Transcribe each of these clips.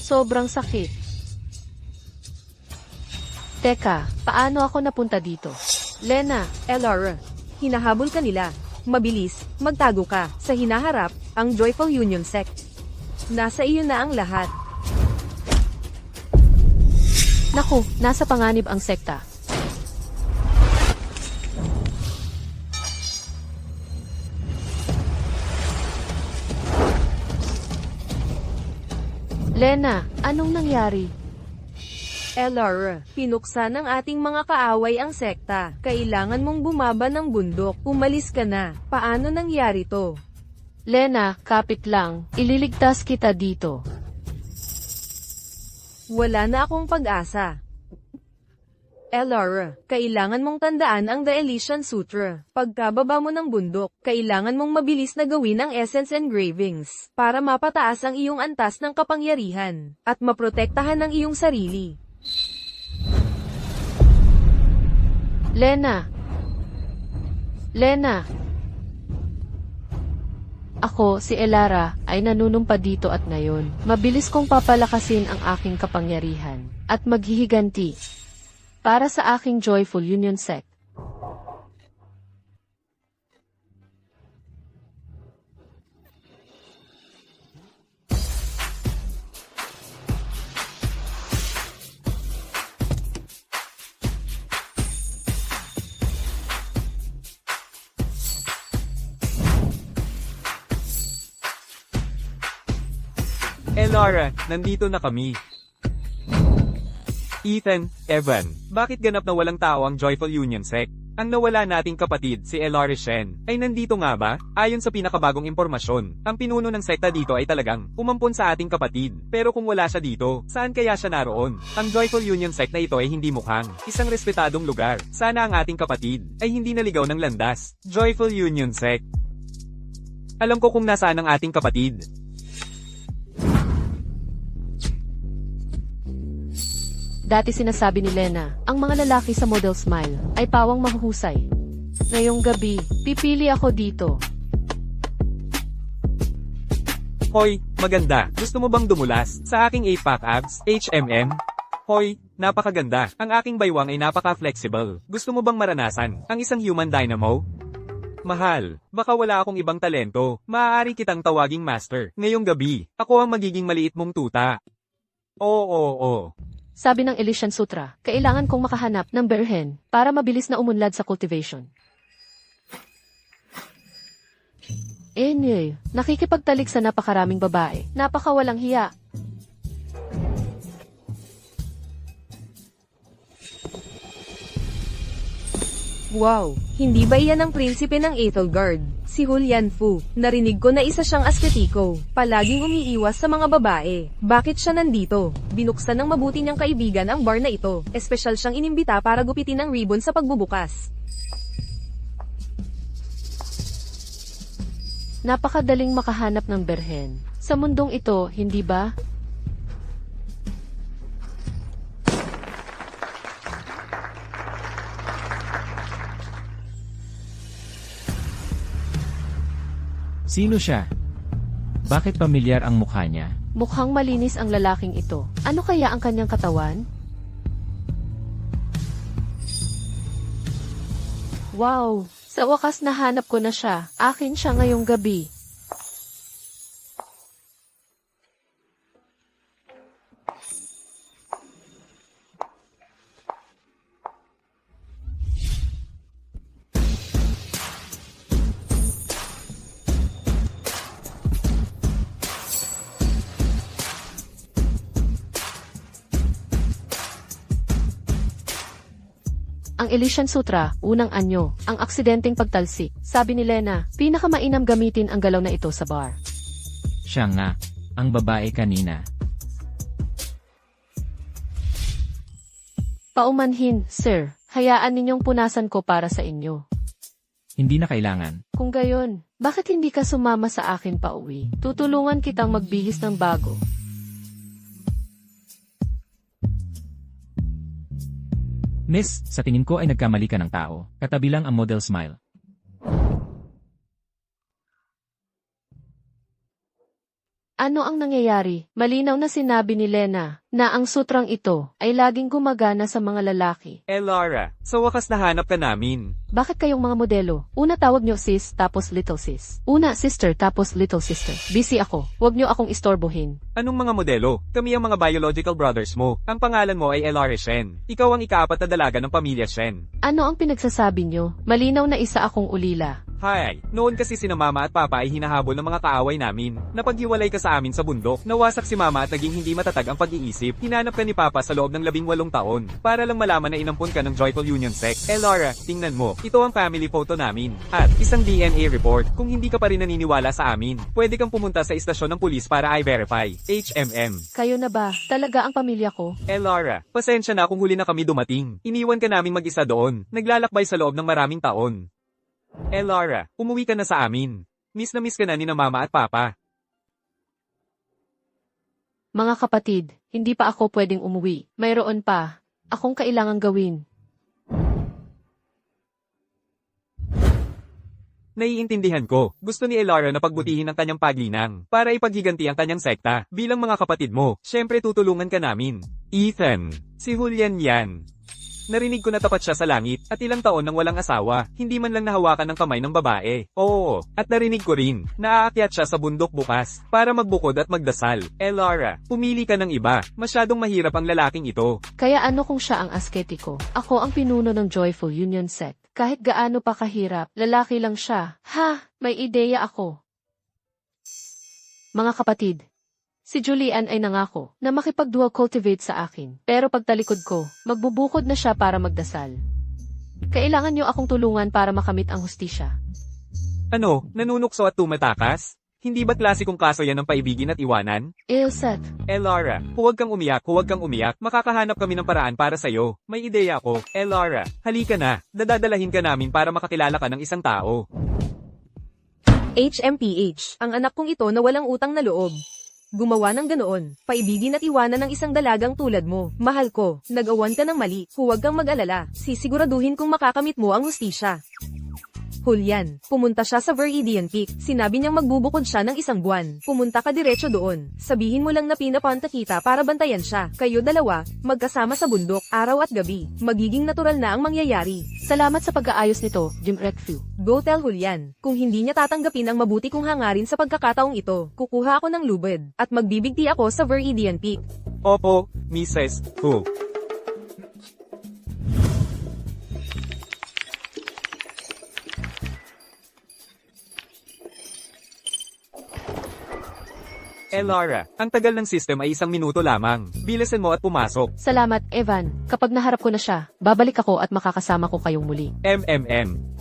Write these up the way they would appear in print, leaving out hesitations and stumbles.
Sobrang sakit. Teka, paano ako napunta dito? Lena, Elara, hinahabol ka nila. Mabilis, magtago ka. Sa hinaharap, ang Joyful Union Sect. Nasa iyo na ang lahat. Naku, nasa panganib ang sekta. Lena, anong nangyari? Elara, pinuksan ng ating mga kaaway ang sekta. Kailangan mong bumaba ng bundok. Umalis ka na. Paano nangyari to? Lena, kapit lang. Ililigtas kita dito. Wala na akong pag-asa. Elara, kailangan mong tandaan ang The Elysian Sutra. Pagkababa mo ng bundok, kailangan mong mabilis na gawin ang Essence Engravings para mapataas ang iyong antas ng kapangyarihan at maprotektahan ang iyong sarili. Lena! Lena! Ako, si Elara, ay nanunumpa dito at ngayon. Mabilis kong papalakasin ang aking kapangyarihan at maghihiganti para sa aking Joyful Union Sect. Elara, nandito na kami. Ethan, Evan, bakit ganap na walang tao ang Joyful Union Sect? Ang nawala nating kapatid, si Elara Shen, ay nandito nga ba? Ayon sa pinakabagong impormasyon, ang pinuno ng sekta dito ay talagang umampon sa ating kapatid. Pero kung wala siya dito, saan kaya siya naroon? Ang Joyful Union Sect na ito ay hindi mukhang isang respetadong lugar. Sana ang ating kapatid ay hindi naligaw ng landas. Joyful Union Sect. Alam ko kung nasaan ang ating kapatid. Dati sinasabi ni Lena, ang mga lalaki sa Model Smile ay pawang mahuhusay. Ngayong gabi, pipili ako dito. Hoy, maganda. Gusto mo bang dumulas sa aking 8-pack abs, HMM? Hoy, napakaganda. Ang aking baywang ay napaka-flexible. Gusto mo bang maranasan ang isang human dynamo? Mahal, baka wala akong ibang talento. Maaari kitang tawaging master. Ngayong gabi, ako ang magiging maliit mong tuta. Oo. Sabi ng Elysian Sutra, kailangan kong makahanap ng bear hen para mabilis na umunlad sa cultivation. Anyway, nakikipagtalik sa napakaraming babae. Napakawalang hiya. Wow, hindi ba iyan ang prinsipe ng Ethelgard? Si Julian Fu. Narinig ko na isa siyang asketiko. Palaging umiiwas sa mga babae. Bakit siya nandito? Binuksan ng mabuti niyang kaibigan ang bar na ito. Espesyal siyang inimbita para gupitin ang ribbon sa pagbubukas. Napakadaling makahanap ng berhen sa mundong ito, hindi ba? Sino siya? Bakit pamilyar ang mukha niya? Mukhang malinis ang lalaking ito. Ano kaya ang kanyang katawan? Wow! Sa wakas nahanap ko na siya. Akin siya ngayong gabi. Ang Elysian Sutra, unang anyo, ang aksidenteng pagtalsik. Sabi ni Lena, pinakamainam gamitin ang galaw na ito sa bar. Siya nga, ang babae kanina. Paumanhin, sir. Hayaan ninyong punasan ko para sa inyo. Hindi na kailangan. Kung gayon, bakit hindi ka sumama sa akin pauwi? Tutulungan kitang magbihis ng bago. Miss, sa tingin ko ay nagkamali ka ng tao. Katabi lang ang Model Smile. Ano ang nangyayari? Malinaw na sinabi ni Lena na ang sutrang ito ay laging gumagana sa mga lalaki. Elara, sa wakas nahanap ka namin. Bakit kayong mga modelo? Una tawag nyo sis, tapos little sis. Una sister, tapos little sister. Busy ako. Huwag nyo akong istorbohin. Anong mga modelo? Kami ang mga biological brothers mo. Ang pangalan mo ay Elara Shen. Ikaw ang ikaapat na dalaga ng pamilya Shen. Ano ang pinagsasabi nyo? Malinaw na isa akong ulila. Hi, noon kasi sina mama at papa ay hinahabol ng mga kaaway namin. Napaghiwalay ka sa amin sa bundok. Nawasak si mama at naging hindi matatag ang pag-iisip. Hinanap ka ni papa sa loob ng 18 taon. Para lang malaman na inampun ka ng Joyful Union Sect. Laura, tingnan mo. Ito ang family photo namin. At isang DNA report. Kung hindi ka pa rin naniniwala sa amin, pwede kang pumunta sa istasyon ng pulis para i-verify. HMM. Kayo na ba? Talaga ang pamilya ko? Laura, pasensya na kung huli na kami dumating. Iniwan ka naming mag-isa doon. Naglalakbay sa loob ng maraming taon. Laura, umuwi ka na sa amin. Miss na miss ka na ni na mama at papa. Mga kapatid, hindi pa ako pwedeng umuwi. Mayroon pa akong kailangang gawin. Naiintindihan ko. Gusto ni Elara na pagbutihin ang kanyang paglinang para ipaghiganti ang kanyang sekta. Bilang mga kapatid mo, syempre tutulungan ka namin. Ethan, si Julian yan. Narinig ko na tapat siya sa langit at ilang taon nang walang asawa, hindi man lang nahawakan ng kamay ng babae. Oo, at narinig ko rin na aakyat siya sa bundok bukas para magbukod at magdasal. Elara, pumili ka ng iba. Masyadong mahirap ang lalaking ito. Kaya ano kung siya ang asketiko? Ako ang pinuno ng Joyful Union Sect. Kahit gaano pa kahirap, lalaki lang siya. Ha, may ideya ako. Mga kapatid, si Julian ay nangako na makipag-dual cultivate sa akin. Pero pagtalikod ko, magbubukod na siya para magdasal. Kailangan niyo akong tulungan para makamit ang hustisya. Ano, nanunukso at tumatakas? Hindi ba klasikong kaso yan ng paibigin at iwanan? Ilset, Elara, huwag kang umiyak, huwag kang umiyak. Makakahanap kami ng paraan para sa'yo. May ideya ako. Elara, halika na. Dadadalahin ka namin para makakilala ka ng isang tao. HMPH, ang anak kong ito na walang utang na loob. Gumawa ng ganoon, paibigin at iwanan ng isang dalagang tulad mo. Mahal ko, nag-awan ka ng mali, huwag kang mag-alala, sisiguraduhin kung makakamit mo ang hustisya. Julian, pumunta siya sa Viridian Peak, sinabi niyang magbubukod siya ng 1 buwan. Pumunta ka diretso doon, sabihin mo lang na pinapanta kita para bantayan siya. Kayo dalawa, magkasama sa bundok, araw at gabi, magiging natural na ang mangyayari. salamat sa pag-aayos nito, Jim Recfu. Go tell Julian, kung hindi niya tatanggapin ang mabuti kong hangarin sa pagkakataong ito, kukuha ako ng lubid, at magbibigti ako sa Viridian Peak. Opo, Mrs. Hu. Elara, ang tagal ng system ay 1 minuto lamang. Bilisan mo at pumasok. Salamat, Evan. Kapag naharap ko na siya, babalik ako at makakasama ko kayong muli. MMM.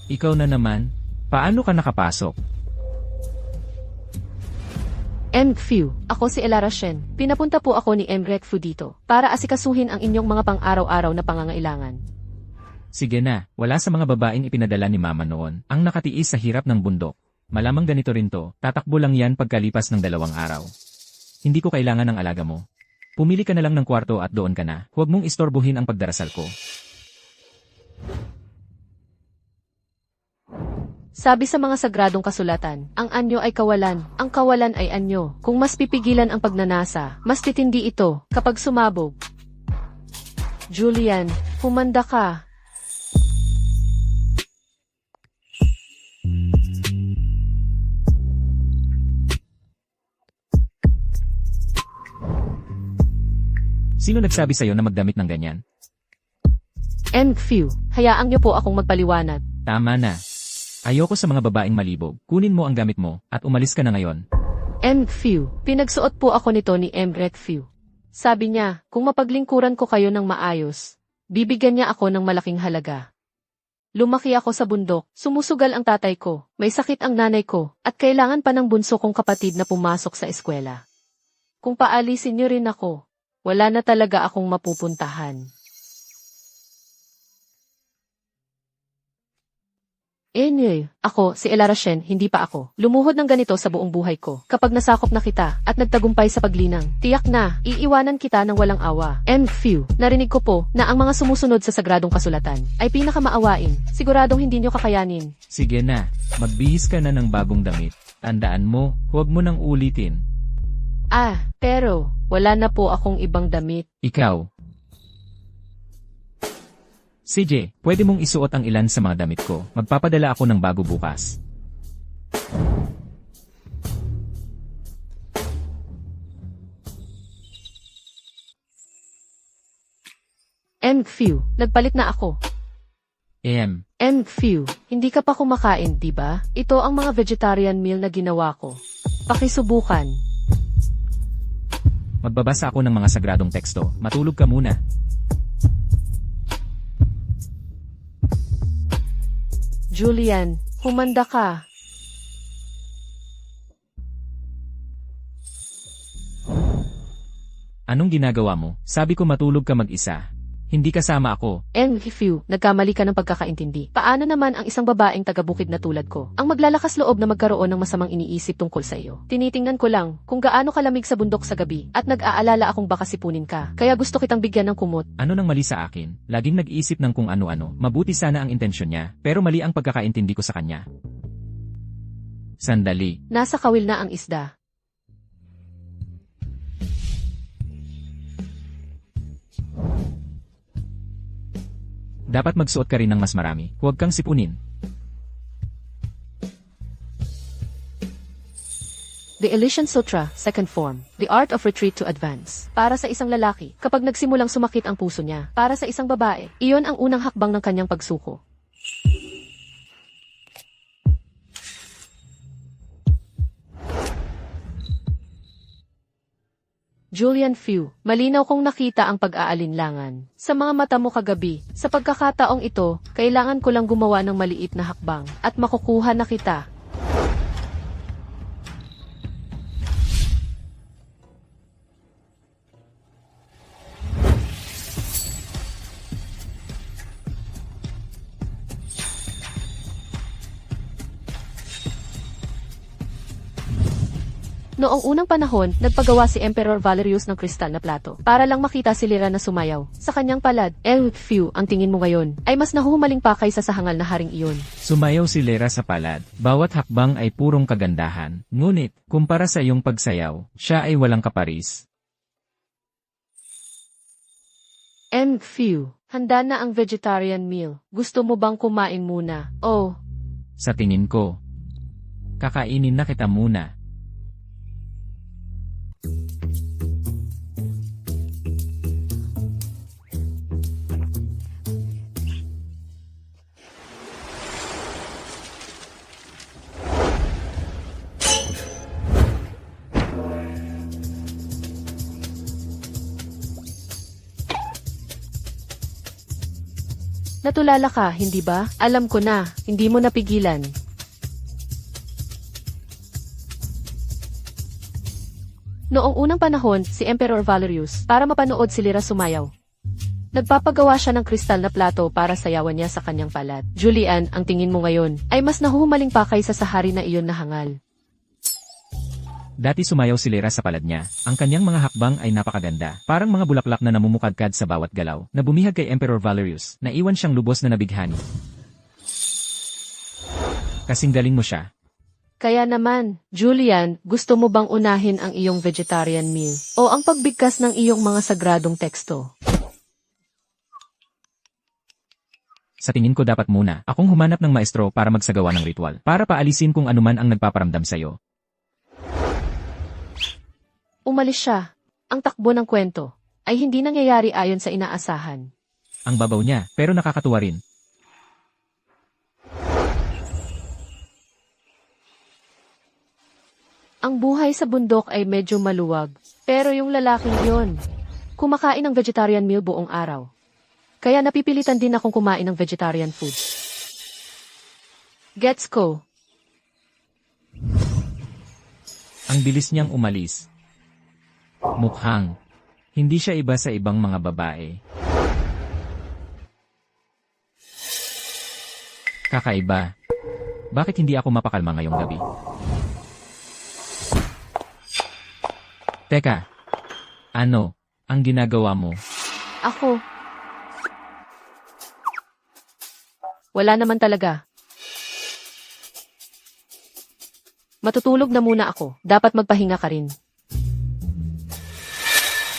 Ikaw na naman? Paano ka nakapasok? Mfew, ako si Elara Shen. Pinapunta po ako ni Recfu dito para asikasuhin ang inyong mga pang-araw-araw na pangangailangan. Sige na, wala sa mga babaeng ipinadala ni mama noon ang nakatiis sa hirap ng bundok. Malamang ganito rin to, tatakbo lang yan pagkalipas ng 2 araw. Hindi ko kailangan ng alaga mo. Pumili ka na lang ng kwarto at doon ka na. Huwag mong istorbohin ang pagdarasal ko. Sabi sa mga sagradong kasulatan, ang anyo ay kawalan, ang kawalan ay anyo. Kung mas pipigilan ang pagnanasa, mas titindi ito kapag sumabog. Julian, humanda ka. Sino nagsabi sa'yo na magdamit ng ganyan? Mfew, hayaan niyo po akong magpaliwanag. Tama na. Ayoko sa mga babaeng malibog. Kunin mo ang gamit mo, at umalis ka na ngayon. Mfew, pinagsuot po ako nito ni Recfu. Sabi niya, kung mapaglingkuran ko kayo ng maayos, bibigyan niya ako ng malaking halaga. Lumaki ako sa bundok, sumusugal ang tatay ko, may sakit ang nanay ko, at kailangan pa ng bunso kong kapatid na pumasok sa eskwela. Kung paalisin niyo rin ako, wala na talaga akong mapupuntahan. Anyway, ako, si Elara Shen, hindi pa ako. Lumuhod ng ganito sa buong buhay ko. Kapag nasakop na kita, at nagtagumpay sa paglinang, tiyak na, iiwanan kita ng walang awa. And few, narinig ko po, na ang mga sumusunod sa sagradong kasulatan, ay pinakamaawain. Siguradong hindi nyo kakayanin. Sige na, magbihis ka na ng bagong damit. Tandaan mo, huwag mo nang ulitin. Pero, wala na po akong ibang damit. Ikaw. CJ, pwede mong isuot ang ilan sa mga damit ko. Magpapadala ako ng bago bukas. And few, nagpalit na ako. And few, hindi ka pa kumakain, diba? Ito ang mga vegetarian meal na ginawa ko. Pakisubukan. Magbabasa ako ng mga sagradong teksto. Matulog ka muna. Julian, humanda ka. Anong ginagawa mo? Sabi ko matulog ka mag-isa. Hindi kasama ako. And few, nagkamali ka ng pagkakaintindi. Paano naman ang isang babaeng taga-bukid na tulad ko? Ang maglalakas loob na magkaroon ng masamang iniisip tungkol sa iyo. Tinitingnan ko lang kung gaano kalamig sa bundok sa gabi at nag-aalala akong baka sipunin ka. Kaya gusto kitang bigyan ng kumot. Ano nang mali sa akin? Laging nag-iisip ng kung ano-ano. Mabuti sana ang intensyon niya, pero mali ang pagkakaintindi ko sa kanya. Sandali. Nasa kawil na ang isda. Dapat magsuot ka rin ng mas marami. Huwag kang sipunin. The Elysian Sutra, second form, The Art of Retreat to Advance. Para sa isang lalaki, kapag nagsimulang sumakit ang puso niya, para sa isang babae, iyon ang unang hakbang ng kanyang pagsuko. Julian Few, malinaw kong nakita ang pag-aalinlangan. Sa mga mata mo kagabi, sa pagkakataong ito, kailangan ko lang gumawa ng maliit na hakbang, at makukuha na kita. Noong unang panahon, nagpagawa si Emperor Valerius ng kristal na plato para lang makita si Lyra na sumayaw. Sa kanyang palad, Few, ang tingin mo ngayon, ay mas nahuhumaling pa kaysa sa hangal na haring iyon. Sumayaw si Lyra sa palad. Bawat hakbang ay purong kagandahan. Ngunit, kumpara sa iyong pagsayaw, siya ay walang kaparis. Few, handa na ang vegetarian meal. Gusto mo bang kumain muna? Oh, Sa tingin ko, kakainin na kita muna. natulala ka, hindi ba? Alam ko na, hindi mo napigilan. Noong unang panahon, si Emperor Valerius, para mapanood si Lyra sumayaw, nagpapagawa siya ng kristal na plato para sayawan niya sa kanyang palad. Julian, ang tingin mo ngayon, ay mas nahuhumaling pa kaysa sa hari na iyon na hangal. Dati sumayaw si Lyra sa palad niya. Ang kanyang mga hakbang ay napakaganda. Parang mga bulaklak na namumukadkad sa bawat galaw. Na bumihag kay Emperor Valerius, na iwan siyang lubos na nabighani. Kasing galing mo siya. Kaya naman, Julian, gusto mo bang unahin ang iyong vegetarian meal o ang pagbigkas ng iyong mga sagradong teksto? Sa tingin ko dapat muna, akong humanap ng maestro para magsagawa ng ritual. Para paalisin kung anuman ang nagpaparamdam sa'yo. Umalis siya. Ang takbo ng kwento ay hindi nangyayari ayon sa inaasahan. Ang babaw niya, pero nakakatuwa rin. Ang buhay sa bundok ay medyo maluwag, pero yung lalaking yon, kumakain ng vegetarian meal buong araw. Kaya napipilitan din akong kumain ng vegetarian food. Gets ko. Ang bilis niyang umalis. Mukhang, hindi siya iba sa ibang mga babae. Kakaiba. Bakit hindi ako mapakalma ngayong gabi? Teka. Ano, ang ginagawa mo? Ako. Wala naman talaga. Matutulog na muna ako. Dapat magpahinga ka rin.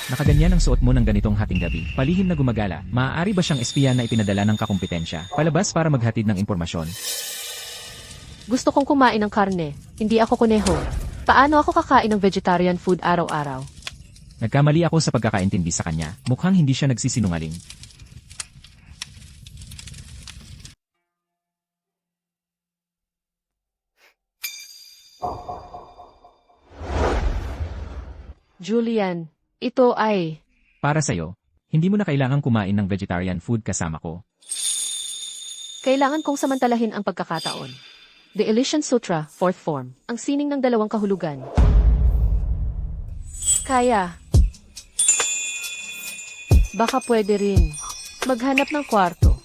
Nakaganyan ang suot mo ng ganitong hating gabi. Palihim na gumagala. Maaari ba siyang espiya na ipinadala ng kakumpetensya? Palabas para maghatid ng impormasyon. Gusto kong kumain ng karne. Hindi ako kuneho. Paano ako kakain ng vegetarian food araw-araw? Nagkamali ako sa pagkakaintindi sa kanya. Mukhang hindi siya nagsisinungaling. Julian, ito ay... Para sa'yo, hindi mo na kailangang kumain ng vegetarian food kasama ko. Kailangan kong samantalahin ang pagkakataon. The Elysian Sutra, 4th form. Ang sining ng dalawang kahulugan. Kaya. Baka pwede rin. Maghanap ng kwarto.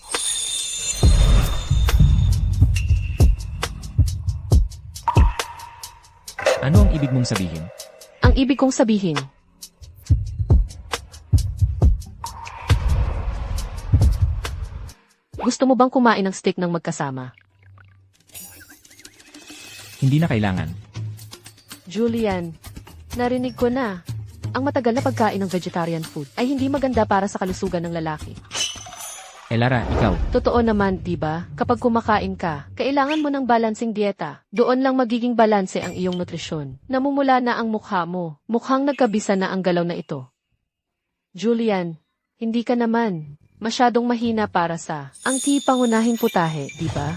Ano ang ibig mong sabihin? Ang ibig kong sabihin. Gusto mo bang kumain ng steak ng magkasama? Hindi na kailangan. Julian, narinig ko na. Ang matagal na pagkain ng vegetarian food ay hindi maganda para sa kalusugan ng lalaki. Lara, ikaw. Totoo naman, di ba? Kapag kumakain ka, kailangan mo ng balancing dieta. Doon lang magiging balanse ang iyong nutrisyon. Namumula na ang mukha mo. Mukhang nagkabisa na ang galaw na ito. Julian, hindi ka naman masyadong mahina para sa ang pangunahing putahe, di ba?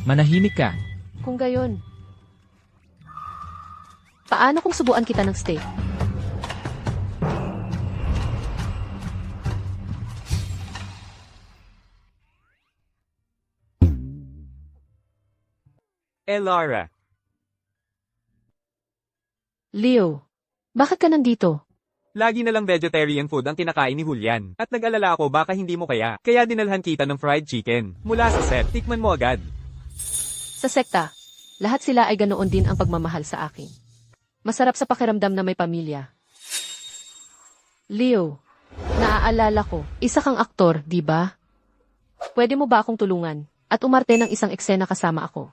Manahimik ka. Kung gayon, paano kung subuan kita ng steak? Lara. Leo, bakit ka nandito? Lagi na lang vegetarian food ang kinakain ni Julian. At nag-alala ako baka hindi mo kaya. Kaya dinalhan kita ng fried chicken. Mula sa set, tikman mo agad. Sa sekta, lahat sila ay ganoon din ang pagmamahal sa akin. Masarap sa pakiramdam na may pamilya. Leo, naaalala ko, isa kang aktor, di ba? Pwede mo ba akong tulungan at umarte ng isang eksena kasama ako?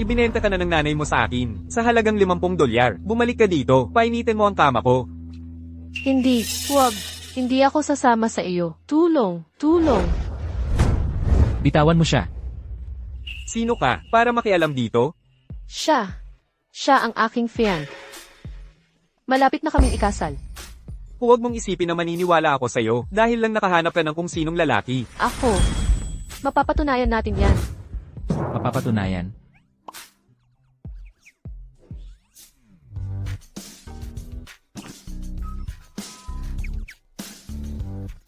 Ibinenta ka na ng nanay mo sa akin. Sa halagang $50. Bumalik ka dito. Painitin mo ang kama ko. Hindi, huwag. Hindi ako sasama sa iyo. Tulong, tulong. Bitawan mo siya. Sino ka? Para makialam dito? Siya. Siya ang aking fiancé. Malapit na kaming ikasal. Huwag mong isipin na maniniwala ako sa'yo dahil lang nakahanap ka ng kung sinong lalaki. Ako. Mapapatunayan natin yan. Mapapatunayan.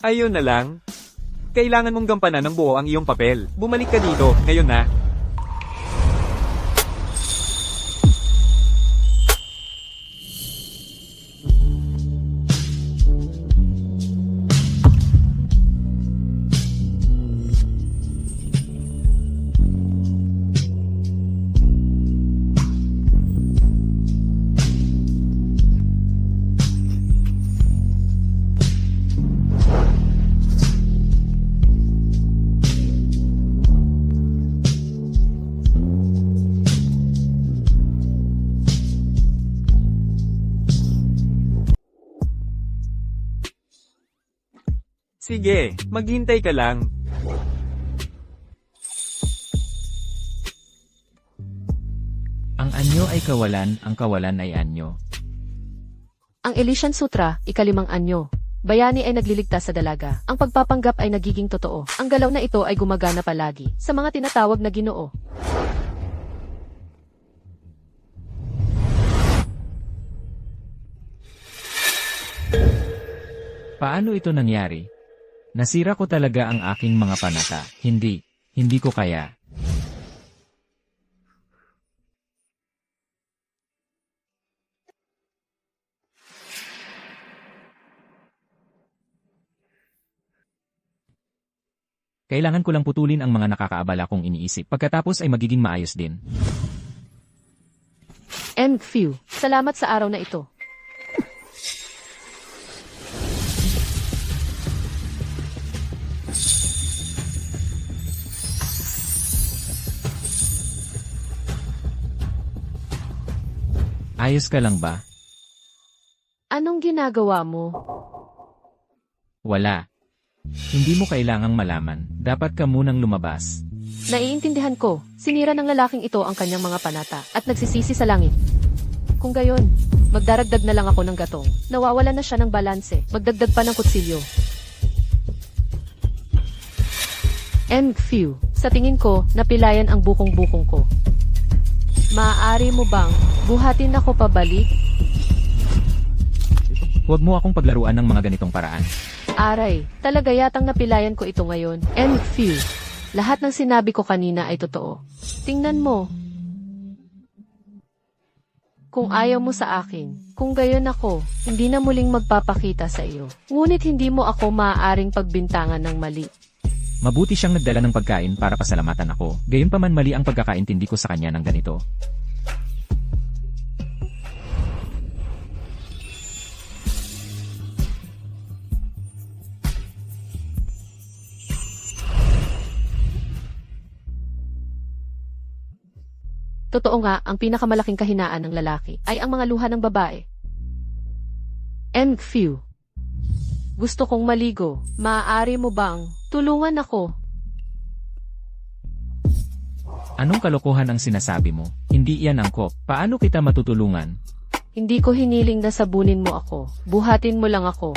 Ayun na lang. Kailangan mong gampanan ng buo ang iyong papel. Bumalik ka dito, ngayon na. Sige, maghintay ka lang. Ang anyo ay kawalan, ang kawalan ay anyo. Ang Elysian Sutra, ikalimang anyo. Bayani ay nagliligtas sa dalaga. Ang pagpapanggap ay nagiging totoo. Ang galaw na ito ay gumagana palagi sa mga tinatawag na Ginoo. Paano ito nangyari? Nasira ko talaga ang aking mga panata. Hindi ko kaya. Kailangan ko lang putulin ang mga nakakaabala kong iniisip. Pagkatapos ay magiging maayos din. Phew. Salamat sa araw na ito. Ayos ka lang ba? Anong ginagawa mo? Wala. Hindi mo kailangang malaman. Dapat ka munang lumabas. Naiintindihan ko, sinira ng lalaking ito ang kanyang mga panata at nagsisisi sa langit. Kung gayon, magdaragdag na lang ako ng gatong. Nawawalan na siya ng balanse. Magdagdag pa ng kutsilyo. Phew. Sa tingin ko, napilayan ang bukong-bukong ko. Maaari mo bang buhatin ako pabalik? Huwag mo akong paglaruan ng mga ganitong paraan. Aray, talaga yatang napilayan ko ito ngayon. Phew. Lahat ng sinabi ko kanina ay totoo. Tingnan mo. Kung ayaw mo sa akin, kung gayon ako, hindi na muling magpapakita sa iyo. Ngunit hindi mo ako maaaring pagbintangan ng mali. Mabuti siyang nagdala ng pagkain para pasalamatan ako. Gayunpaman mali ang pagkakaintindi ko sa kanya ng ganito. Totoo nga, ang pinakamalaking kahinaan ng lalaki ay ang mga luha ng babae. Phew. Gusto kong maligo. Maaari mo bang tulungan ako? Anong kalokohan ang sinasabi mo? Hindi iyan angkop. Paano kita matutulungan? Hindi ko hiniling na sabunin mo ako. Buhatin mo lang ako.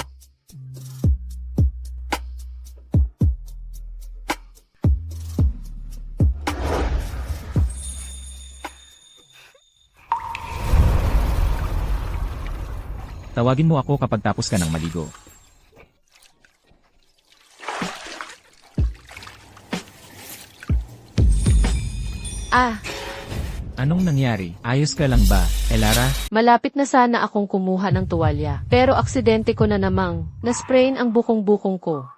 Tawagin mo ako kapag tapos ka ng maligo. Anong nangyari? Ayos ka lang ba, Elara? Malapit na sana akong kumuha ng tuwalya. Pero aksidente ko na namang nasprayin ang bukong-bukong ko.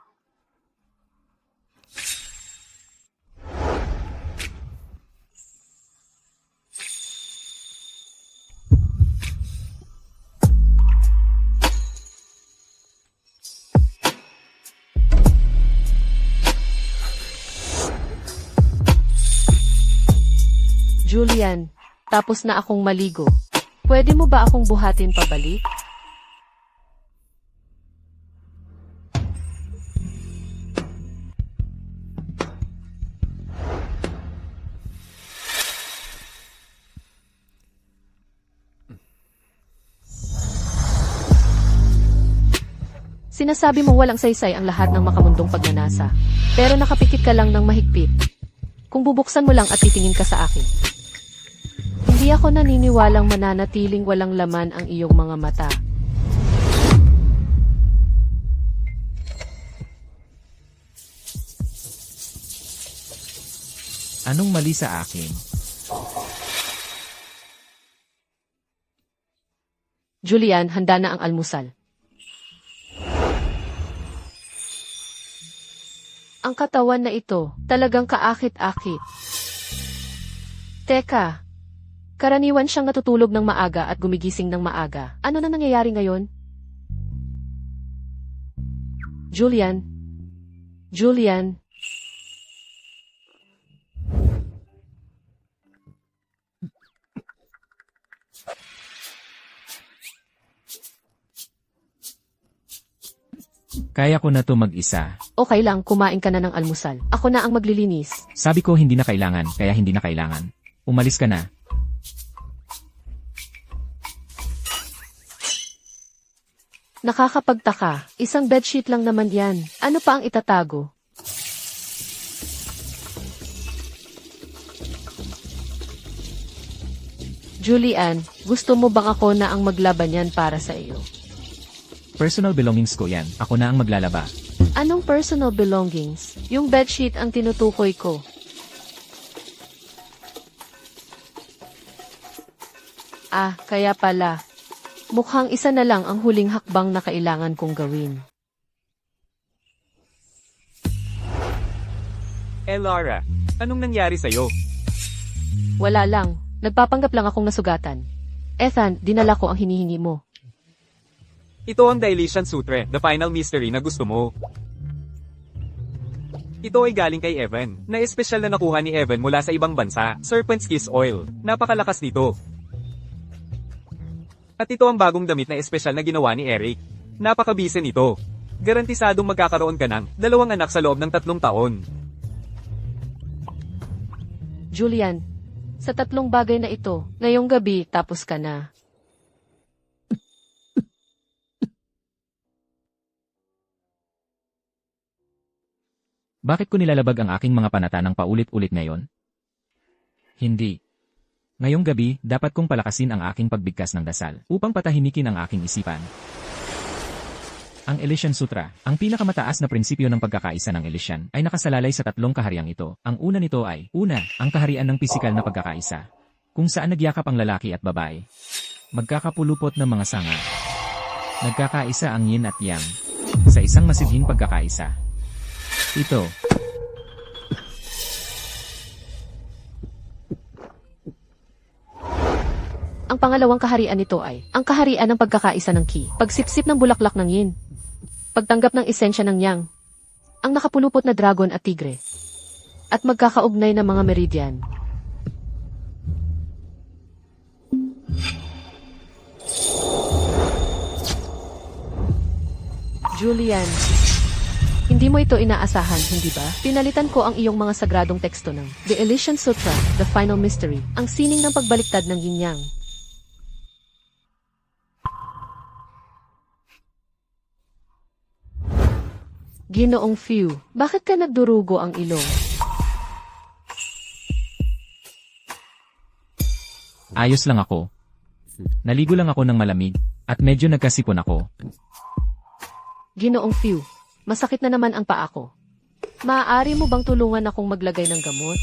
Julian, tapos na akong maligo. Pwede mo ba akong buhatin pabalik? Sinasabi mong walang saysay ang lahat ng makamundong pagnanasa. Pero nakapikit ka lang ng mahigpit. Kung bubuksan mo lang at titingin ka sa akin. Hindi ako naniniwalang mananatiling walang laman ang iyong mga mata. Anong mali sa akin? Julian, handa na ang almusal. Ang katawan na ito, talagang kaakit-akit. Teka, karaniwan siyang natutulog ng maaga at gumigising ng maaga. Ano na nangyayari ngayon? Julian? Julian? Kaya ko na to mag-isa. Okay lang, kumain ka na ng almusal. Ako na ang maglilinis. Sabi ko hindi na kailangan, kaya hindi na kailangan. Umalis ka na. Nakakapagtaka, isang bedsheet lang naman yan. Ano pa ang itatago? Julian, gusto mo bang ako na ang maglaban yan para sa iyo? Personal belongings ko yan. Ako na ang maglalaba. Anong personal belongings? Yung bedsheet ang tinutukoy ko. Ah, kaya pala. Mukhang isa na lang ang huling hakbang na kailangan kong gawin. Lara, anong nangyari sa'yo? Wala lang. Nagpapanggap lang akong nasugatan. Ethan, dinala ko ang hinihingi mo. Ito ang Dilation Sutre, the final mystery na gusto mo. Ito ay galing kay Evan, na espesyal na nakuha ni Evan mula sa ibang bansa, Serpent's Kiss Oil. Napakalakas nito. At ito ang bagong damit na espesyal na ginawa ni Eric. Napakabise nito. Garantisadong magkakaroon ka ng 2 anak sa loob ng 3 taon. Julian, sa 3 bagay na ito, ngayong gabi tapos ka na. Bakit ko nilalabag ang aking mga panata ng paulit-ulit ngayon? Hindi. Ngayong gabi, dapat kong palakasin ang aking pagbigkas ng dasal upang patahimikin ang aking isipan. Ang Elysian Sutra, ang pinakamataas na prinsipyo ng pagkakaisa ng Elysian, ay nakasalalay sa 3 kahariang ito. Ang una nito ay, una, ang kaharian ng pisikal na pagkakaisa, kung saan nagyakap ang lalaki at babae. Magkakapulupot ng mga sanga. Nagkakaisa ang yin at yang sa isang masidhing pagkakaisa. Ito. Ang pangalawang kaharian nito ay, ang kaharian ng pagkakaisa ng Qi, pagsipsip ng bulaklak ng yin, pagtanggap ng esensya ng yang, ang nakapulupot na dragon at tigre, at magkakaugnay ng mga meridian. Julian, hindi mo ito inaasahan, hindi ba? Pinalitan ko ang iyong mga sagradong teksto ng The Elysian Sutra, The Final Mystery, ang sining ng pagbaliktad ng yin-yang. Ginoong Few, bakit ka nagdurugo ang ilong? Ayos lang ako. Naligo lang ako ng malamig, at medyo nagkasipon ako. Ginoong Few, masakit na naman ang paa ko. Maaari mo bang tulungan akong maglagay ng gamot?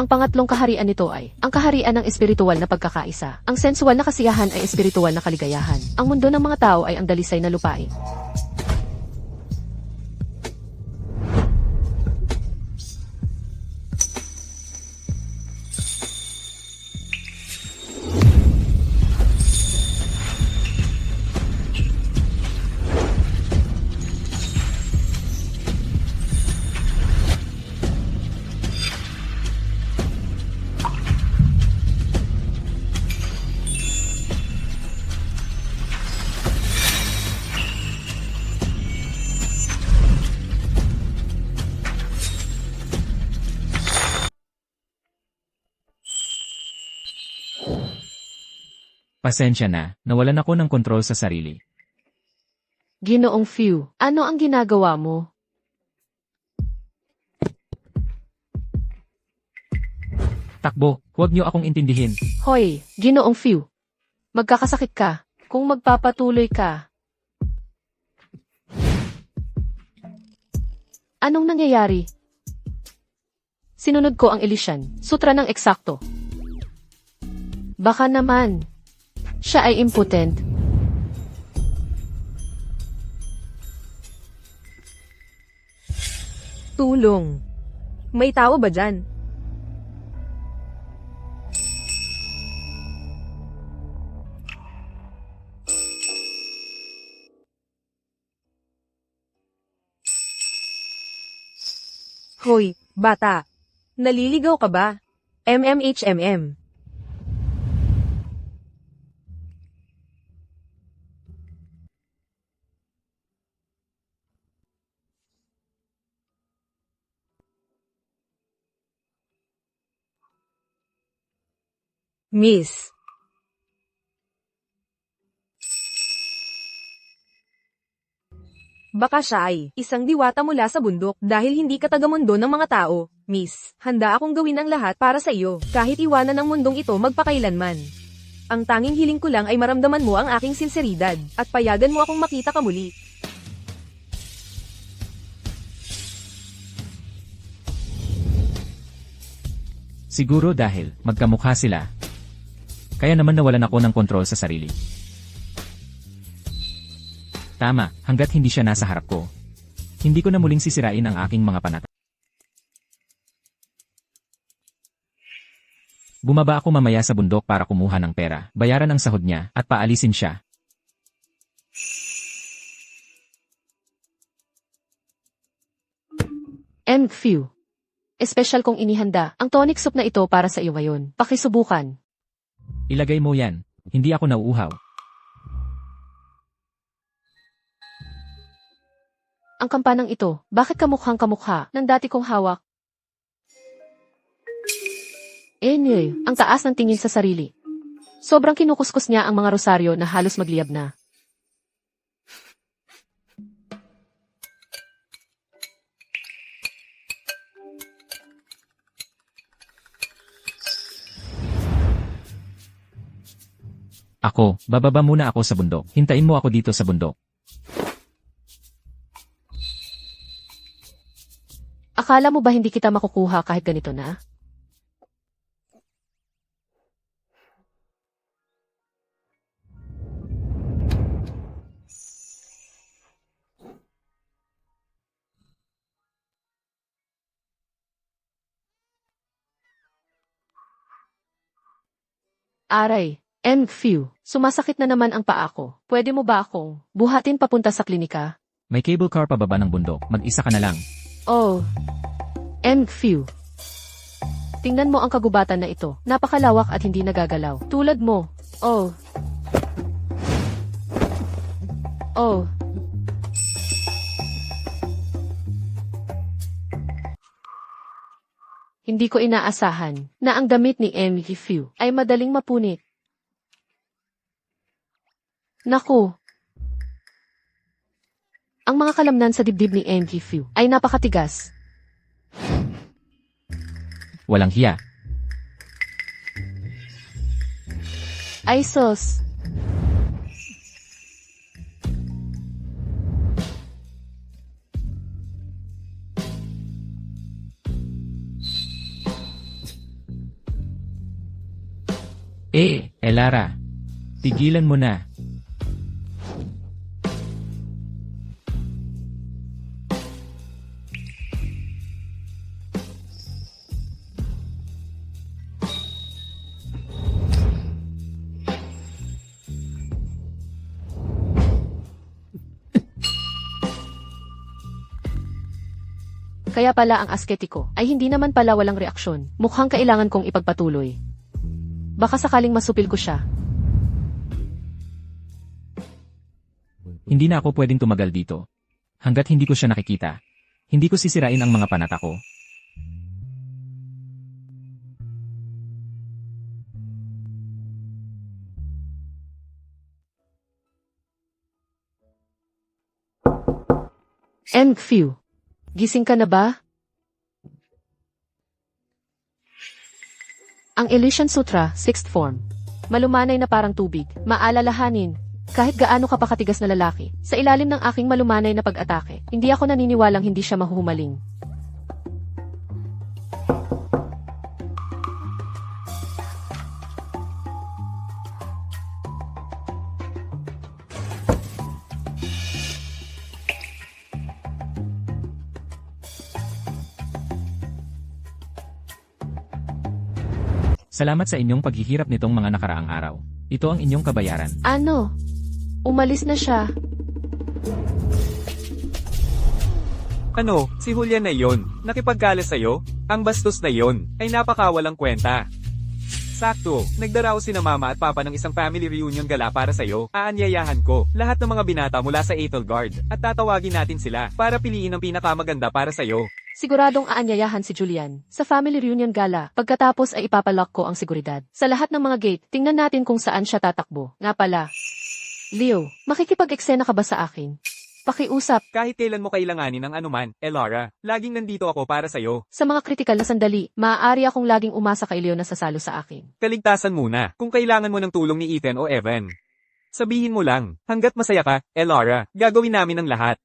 Ang pangatlong kaharian nito ay, ang kaharian ng espiritual na pagkakaisa. Ang sensual na kasiyahan ay espiritual na kaligayahan. Ang mundo ng mga tao ay ang dalisay na lupain. Pasensya na, nawalan ako ng kontrol sa sarili. Ginoong Few, ano ang ginagawa mo? Takbo, huwag niyo akong intindihin. Hoy, Ginoong Few. Magkakasakit ka kung magpapatuloy ka. Anong nangyayari? Sinunod ko ang Elysian, sutra ng eksakto. Baka naman, siya ay impotent. Tulong. May tao ba dyan? Hoy, bata. Naliligaw ka ba? MMHMM. Miss, Baka siya ay isang diwata mula sa bundok dahil hindi ka taga-mundo ng mga tao. Miss, handa akong gawin ang lahat para sa iyo, kahit iwanan ng mundong ito magpakailanman. Ang tanging hiling ko lang ay maramdaman mo ang aking sinseridad, at payagan mo akong makita ka muli. Siguro dahil magkamukha sila. Kaya naman nawalan ako ng kontrol sa sarili. Tama, hanggat hindi siya nasa harap ko. Hindi ko na muling sisirain ang aking mga panata. Bumaba ako mamaya sa bundok para kumuha ng pera, bayaran ang sahod niya, at paalisin siya. Phew. Espesyal kong inihanda ang tonic soup na ito para sa iyo ngayon. Pakisubukan. Ilagay mo yan, hindi ako nauuhaw. Ang kampanang ito, bakit kamukhang kamukha ng dati kong hawak? Ang taas ng tingin sa sarili. Sobrang kinukuskus niya ang mga rosaryo na halos magliyab na. Bababa muna ako sa bundok. Hintayin mo ako dito sa bundok. Akala mo ba hindi kita makukuha kahit ganito na? Aray, phew, sumasakit na naman ang paa ko. Pwede mo ba akong buhatin papunta sa klinika? May cable car pababa ng bundok. Mag-isa ka na lang. Oh, phew. Tingnan mo ang kagubatan na ito. Napakalawak at hindi nagagalaw. Tulad mo. Oh. Hindi ko inaasahan na ang damit ni Phew ay madaling mapunit. Naku. Ang mga kalamnan sa dibdib ni Phew ay napakatigas. Walang hiya. Ay sos. Elara. Tigilan mo na. Kaya pala ang asketiko ay hindi naman pala walang reaksyon. Mukhang kailangan kong ipagpatuloy. Baka sakaling masupil ko siya. Hindi na ako pwedeng tumagal dito. Hanggat hindi ko siya nakikita. Hindi ko sisirain ang mga panata ko. Phew. Gising ka na ba? Ang Elysian Sutra, 6th form. Malumanay na parang tubig, maalalahanin. Kahit gaano ka pa katigas na lalaki, sa ilalim ng aking malumanay na pag-atake, hindi ako naniniwalang hindi siya mahuhumaling. Salamat sa inyong paghihirap nitong mga nakaraang araw. Ito ang inyong kabayaran. Ano? Umalis na siya. Ano, si Julian na yon, nakipagkala sa'yo? Ang bastos na yon, ay napakawalang kwenta. Sakto, nagdaraw si na mama at papa ng isang family reunion gala para sa'yo. Aanyayahan ko lahat ng mga binata mula sa Etelgard at tatawagin natin sila para piliin ang pinakamaganda para sa'yo. Siguradong aanyayahan si Julian sa family reunion gala. Pagkatapos ay ipapalock ko ang seguridad. Sa lahat ng mga gate, tingnan natin kung saan siya tatakbo. Nga pala. Leo, makikipag-eksena ka ba sa akin? Pakiusap, Kahit kailan mo kailanganin ng anuman, Elara, laging nandito ako para sa'yo. sa mga kritikal na sandali, maaari akong laging umasa kay Leo na sasalo sa akin. Kaligtasan muna, kung kailangan mo ng tulong ni Ethan o Evan. Sabihin mo lang, hanggat masaya ka, Elara, gagawin namin ang lahat.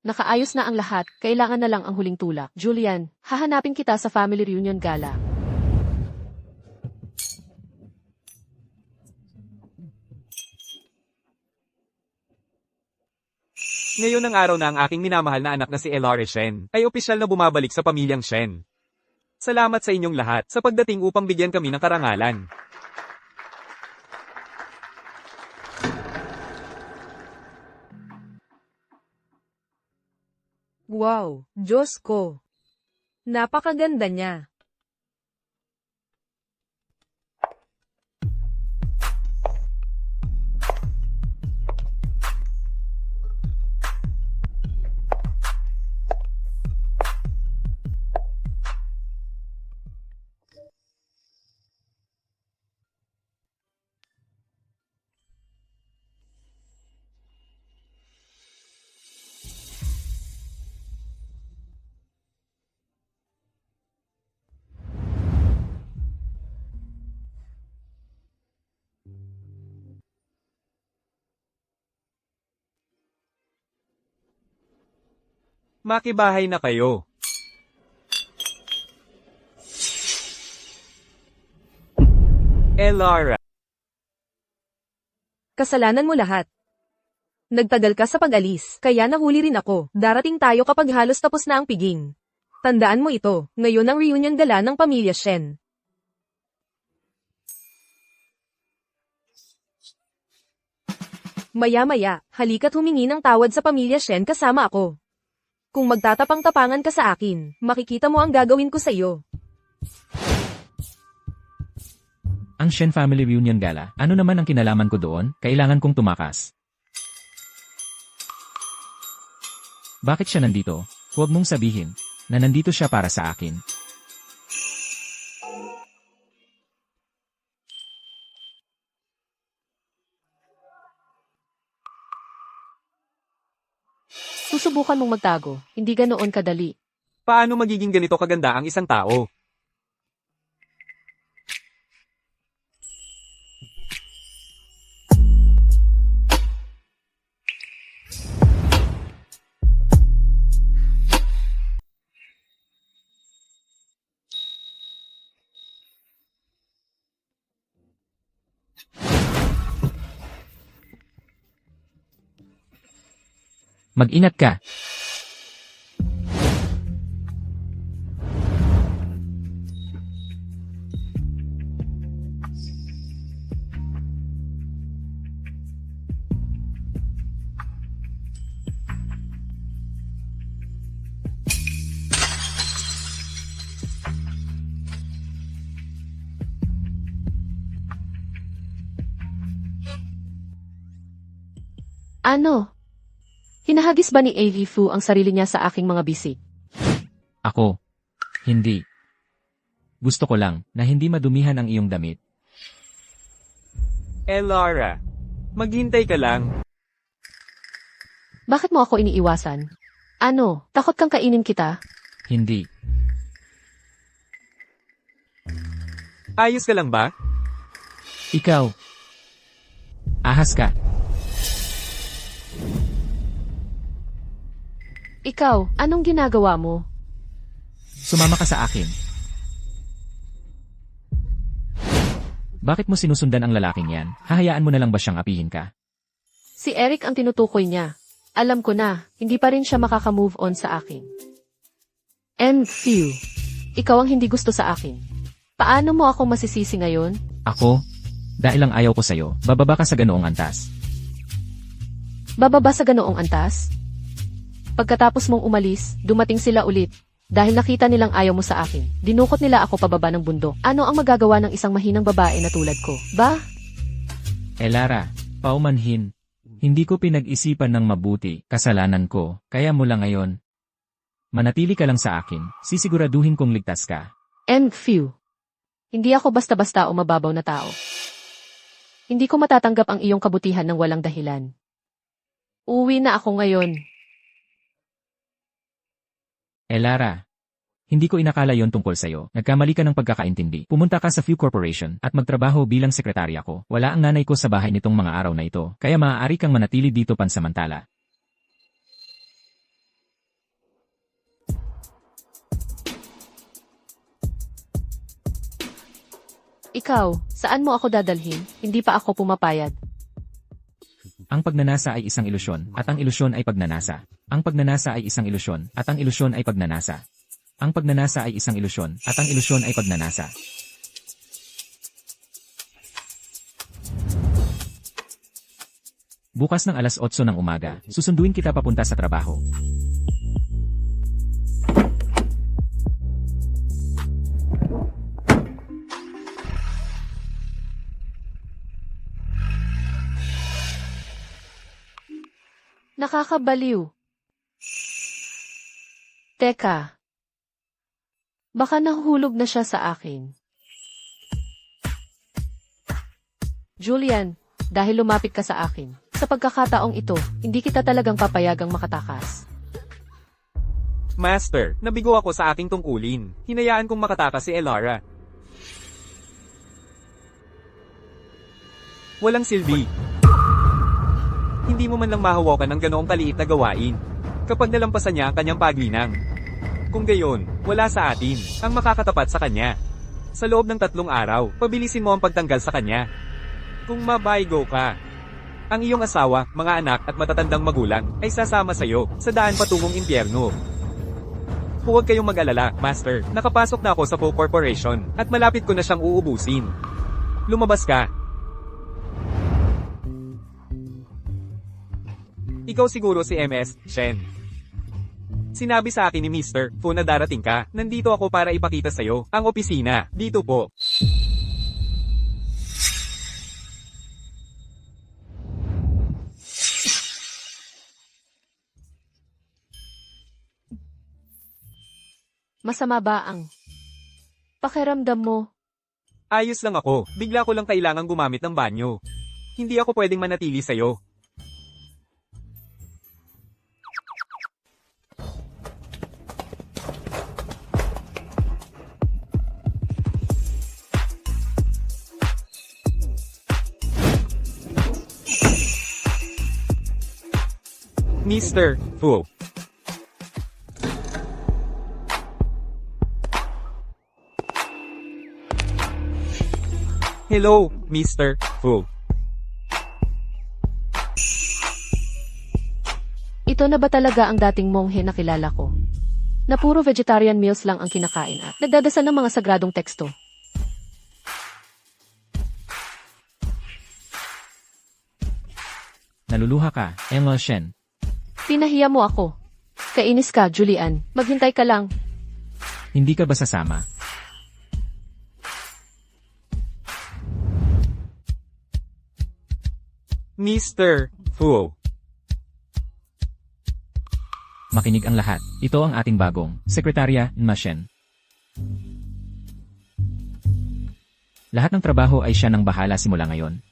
Nakaayos na ang lahat, kailangan na lang ang huling tulak. Julian, hahanapin kita sa family reunion gala. Ngayon ang araw na ang aking minamahal na anak na si Elara Shen, ay opisyal na bumabalik sa pamilyang Shen. Salamat sa inyong lahat sa pagdating upang bigyan kami ng karangalan. Wow, Diyos ko. Napakaganda niya. Makibahay na kayo. Elara, Kasalanan mo lahat. Nagtagal ka sa pag-alis, kaya nahuli rin ako. Darating tayo kapag halos tapos na ang piging. Tandaan mo ito, ngayon ang reunion gala ng pamilya Shen. Maya-maya, halika't humingi ng tawad sa pamilya Shen kasama ako. Kung magtatapang-tapangan ka sa akin, makikita mo ang gagawin ko sa iyo. Ang Shen Family Reunion Gala, ano naman ang kinalaman ko doon? Kailangan kong tumakas. Bakit siya nandito? Huwag mong sabihin na nandito siya para sa akin. Susubukan mong magtago, hindi ganoon kadali. paano magiging ganito kaganda ang isang tao? Mag-ingat ka. Ano? Hinahagis ba ni A.V. Fu ang sarili niya sa aking mga bisik? Ako. Hindi. Gusto ko lang na hindi madumihan ang iyong damit. Elara, maghintay ka lang. Bakit mo ako iniiwasan? Ano, takot kang kainin kita? Hindi. Ayos ka lang ba? Ikaw. Ahas ka. Ikaw, anong ginagawa mo? Sumama ka sa akin. Bakit mo sinusundan ang lalaking yan? Hahayaan mo na lang ba siyang apihin ka? Si Eric ang tinutukoy niya. Alam ko na, hindi pa rin siya makaka-move on sa akin. Few. Ikaw ang hindi gusto sa akin. Paano mo ako masisisi ngayon? Ako? Dahil lang ayaw ko sa'yo, bababa ka sa ganoong antas. Bababa sa ganoong antas? Pagkatapos mong umalis, dumating sila ulit. Dahil nakita nilang ayaw mo sa akin, dinukot nila ako pababa ng bundok. Ano ang magagawa ng isang mahinang babae na tulad ko? Ba? Elara, paumanhin. Hindi ko pinag-isipan ng mabuti, kasalanan ko, kaya mula ngayon. Manatili ka lang sa akin, sisiguraduhin kong ligtas ka. Few. Hindi ako basta-basta o mababaw na tao. Hindi ko matatanggap ang iyong kabutihan ng walang dahilan. Uwi na ako ngayon. Lara, hindi ko inakala yon tungkol sa'yo. Nagkamali ka ng pagkakaintindi. Pumunta ka sa Few Corporation at magtrabaho bilang sekretarya ko. Wala ang nanay ko sa bahay nitong mga araw na ito, kaya maaari kang manatili dito pansamantala. Ikaw, saan mo ako dadalhin? Hindi pa ako pumapayag. Ang pagnanasa ay isang ilusyon, at ang ilusyon ay pagnanasa. Ang pagnanasa ay isang ilusyon, at ang ilusyon ay pagnanasa. Ang pagnanasa ay isang ilusyon, at ang ilusyon ay pagnanasa. Bukas ng alas 8 ng umaga, susunduin kita papunta sa trabaho. Nakakabaliw. Teka. Baka nahuhulog na siya sa akin. Julian, dahil lumapit ka sa akin, sa pagkakataong ito, hindi kita talagang papayagang makatakas. Master, nabigo ako sa aking tungkulin. Hinayaan kong makatakas si Elara. Walang silbi. Hindi mo man lang mahawakan ng ganoong kaliit na gawain. Kapag nalampasan niya ang kanyang paglinang. Kung gayon, wala sa atin ang makakatapat sa kanya. Sa loob ng 3 araw, pabilisin mo ang pagtanggal sa kanya. Kung mabaygo ka, ang iyong asawa, mga anak at matatandang magulang ay sasama sa iyo sa daan patungong impyerno. Huwag kayong mag-alala, Master. Nakapasok na ako sa Poe Corporation at malapit ko na siyang uubusin. Lumabas ka. Ikaw siguro si MS, Shen. Sinabi sa akin ni Mr. Fu na darating ka. Nandito ako para ipakita sa'yo ang opisina. Dito po. Masama ba ang pakiramdam mo? Ayos lang ako. Bigla ko lang kailangang gumamit ng banyo. Hindi ako pwedeng manatili sa'yo. Mr. Fu. Hello, Mr. Fu. Ito na ba talaga ang dating monghe na kilala ko? Na puro vegetarian meals lang ang kinakain at nagdadasal ng mga sagradong teksto. Naluluha ka, Emil Shen. Pinahiya mo ako. Kainis ka, Julian. Maghintay ka lang. Hindi ka ba sasama? Mr. Fu. Makinig ang lahat. Ito ang ating bagong sekretarya, Ma Shen. Lahat ng trabaho ay siya nang bahala simula ngayon.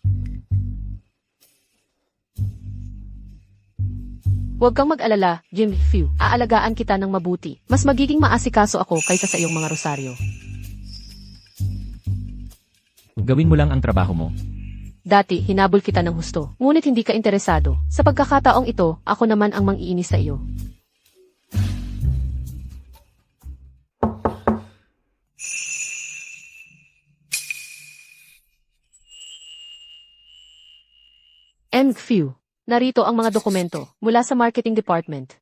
Huwag kang mag-alala, Jim Fu. Aalagaan kita ng mabuti. Mas magiging maasikaso ako kaysa sa iyong mga rosaryo. Gawin mo lang ang trabaho mo. Dati, hinabol kita ng husto. Ngunit hindi ka interesado. Sa pagkakataong ito, ako naman ang mang-iinis sa iyo. Fu. Narito ang mga dokumento mula sa marketing department.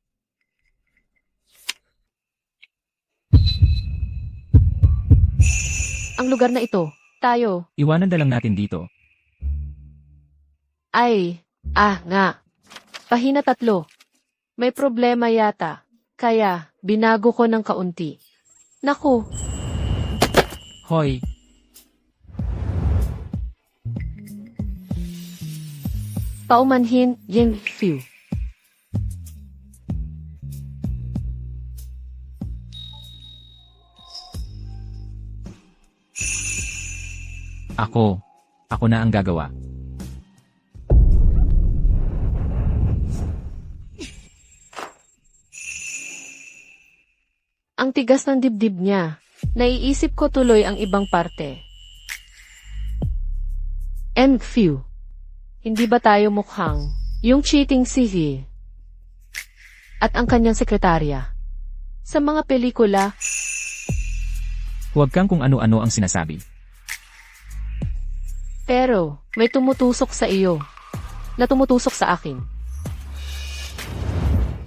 Ang lugar na ito, tayo, Iwanan na lang natin dito. ay, nga. Pahina 3. May problema yata. Kaya, binago ko ng kaunti. Naku, Hoy, paumanhin, Jim Fu. ako na ang gagawa. Ang tigas ng dibdib niya. Naiisip ko tuloy ang ibang parte. Phew. Hindi ba tayo mukhang yung cheating si He at ang kanyang sekretarya? Sa mga pelikula, Huwag kang kung ano-ano ang sinasabi. pero may tumutusok sa iyo na tumutusok sa akin.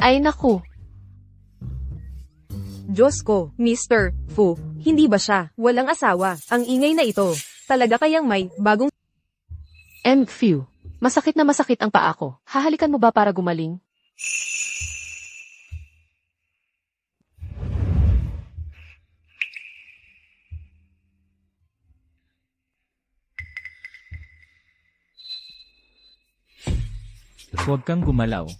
Ay naku, Diyos ko, Mr. Fu, hindi ba siya walang asawa? Ang ingay na ito. Talaga kayang may bagong Phew. Masakit na masakit ang paa ko. Hahalikan mo ba para gumaling? Huwag kang gumalaw.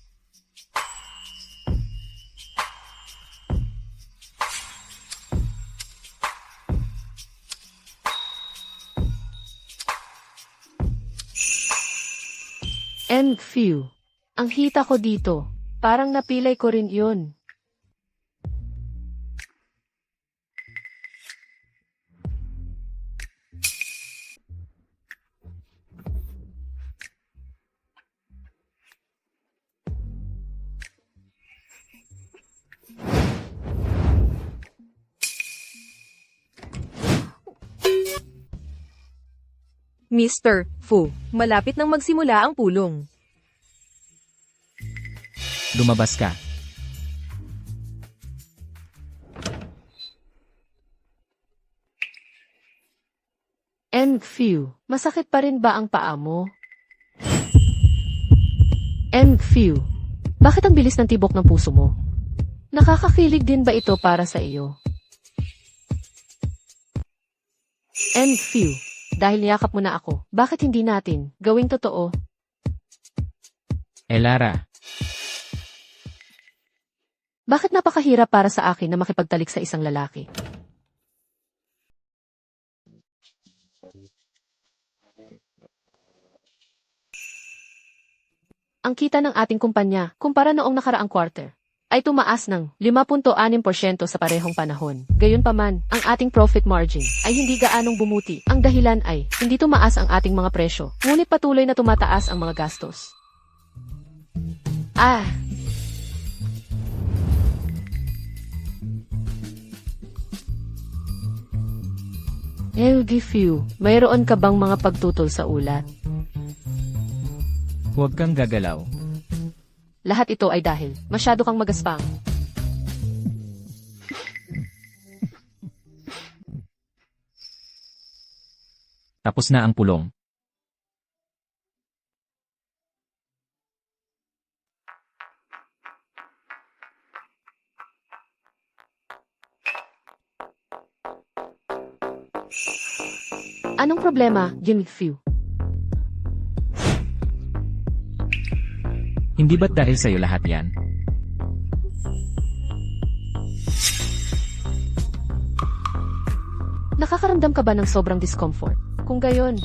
Phew. Ang hita ko dito. Parang napilay ko rin yun. Mr. Fu, malapit nang magsimula ang pulong. Lumabas ka. Phew. Masakit pa rin ba ang paa mo? Phew. Bakit ang bilis ng tibok ng puso mo? Nakakakilig din ba ito para sa iyo? Phew. Dahil niyakap mo na ako, bakit hindi natin gawing totoo? Lara, Bakit napakahirap para sa akin na makipagtalik sa isang lalaki? Ang kita ng ating kumpanya, kumpara noong nakaraang quarter, ay tumaas ng 5.6% sa parehong panahon. Gayunpaman, ang ating profit margin ay hindi gaanong bumuti. Ang dahilan ay hindi tumaas ang ating mga presyo, ngunit patuloy na tumataas ang mga gastos. Phew, mayroon ka bang mga pagtutol sa ulat? huwag kang gagalaw. Lahat ito ay dahil masyado kang magaspang. Tapos na ang pulong. Anong problema, Phew? Hindi ba't dahil sa'yo lahat yan? Nakakaramdam ka ba ng sobrang discomfort? Kung gayon,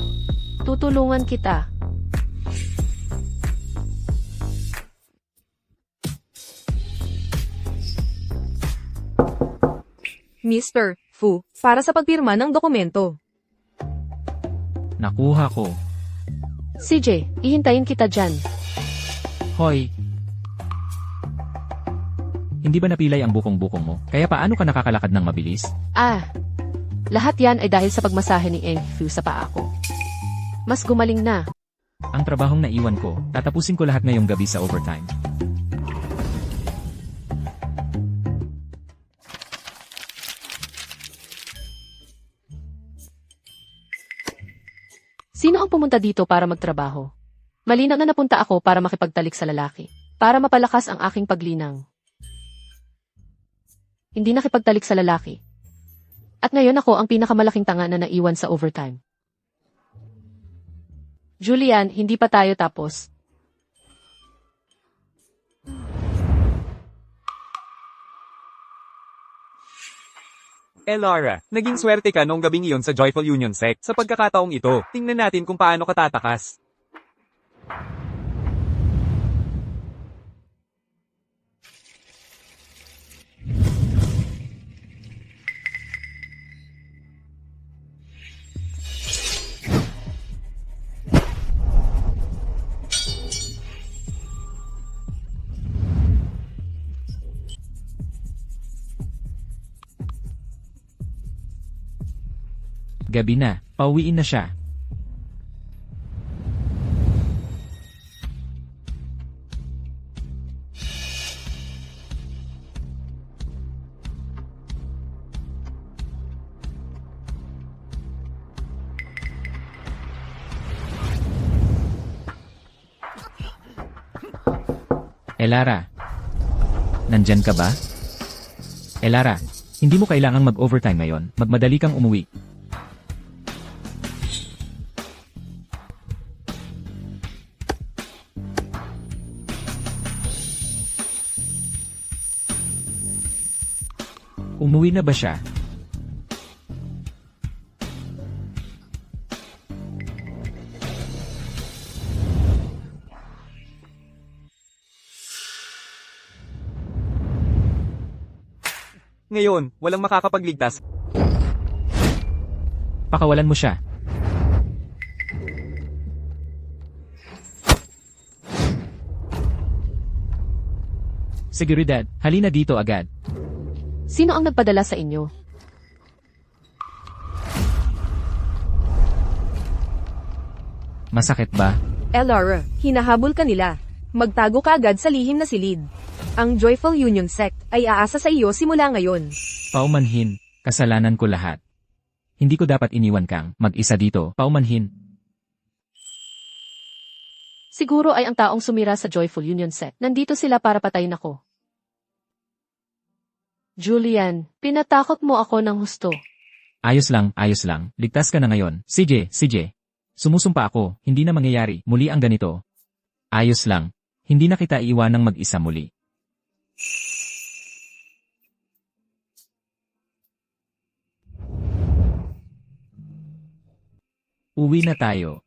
tutulungan kita. Mr. Fu, para sa pagpirma ng dokumento. Nakuha ko. CJ, ihintayin kita dyan. Hoy! Hindi ba napilay ang bukong-bukong mo? Kaya paano ka nakakalakad ng mabilis? Lahat yan ay dahil sa pagmasahe ni Phew sa paa ko. Mas gumaling na. Ang trabahong naiwan ko, tatapusin ko lahat ngayong gabi sa overtime. Sino ang pumunta dito para magtrabaho? Malinaw na napunta ako para makipagtalik sa lalaki. Para mapalakas ang aking paglinang. Hindi nakipagtalik sa lalaki. At ngayon ako ang pinakamalaking tanga na naiwan sa overtime. Julian, hindi pa tayo tapos. Lara, naging swerte ka noong gabing iyon sa Joyful Union Sect. Sa pagkakataong ito, tingnan natin kung paano ka tatakas. Gabi na, pauwiin na siya. Elara, nandyan ka ba? Elara, hindi mo kailangang mag-overtime ngayon, magmadali kang umuwi. Umuwi na ba siya? Ngayon, walang makakapagligtas. Pakawalan mo siya. Seguridad, halina dito agad. Sino ang nagpadala sa inyo? Masakit ba? Elara, hinahabol ka nila. Magtago ka agad sa lihim na silid. Ang Joyful Union Sect ay aasa sa iyo simula ngayon. Paumanhin, kasalanan ko lahat. Hindi ko dapat iniwan kang mag-isa dito, paumanhin. Siguro ay ang taong sumira sa Joyful Union Sect. Nandito sila para patayin ako. Julian, pinatakot mo ako ng husto. Ayos lang, ligtas ka na ngayon. CJ. Sumusumpa ako, hindi na mangyayari, muli ang ganito. Ayos lang, hindi na kita iiwanang mag-isa muli. Uwi na tayo.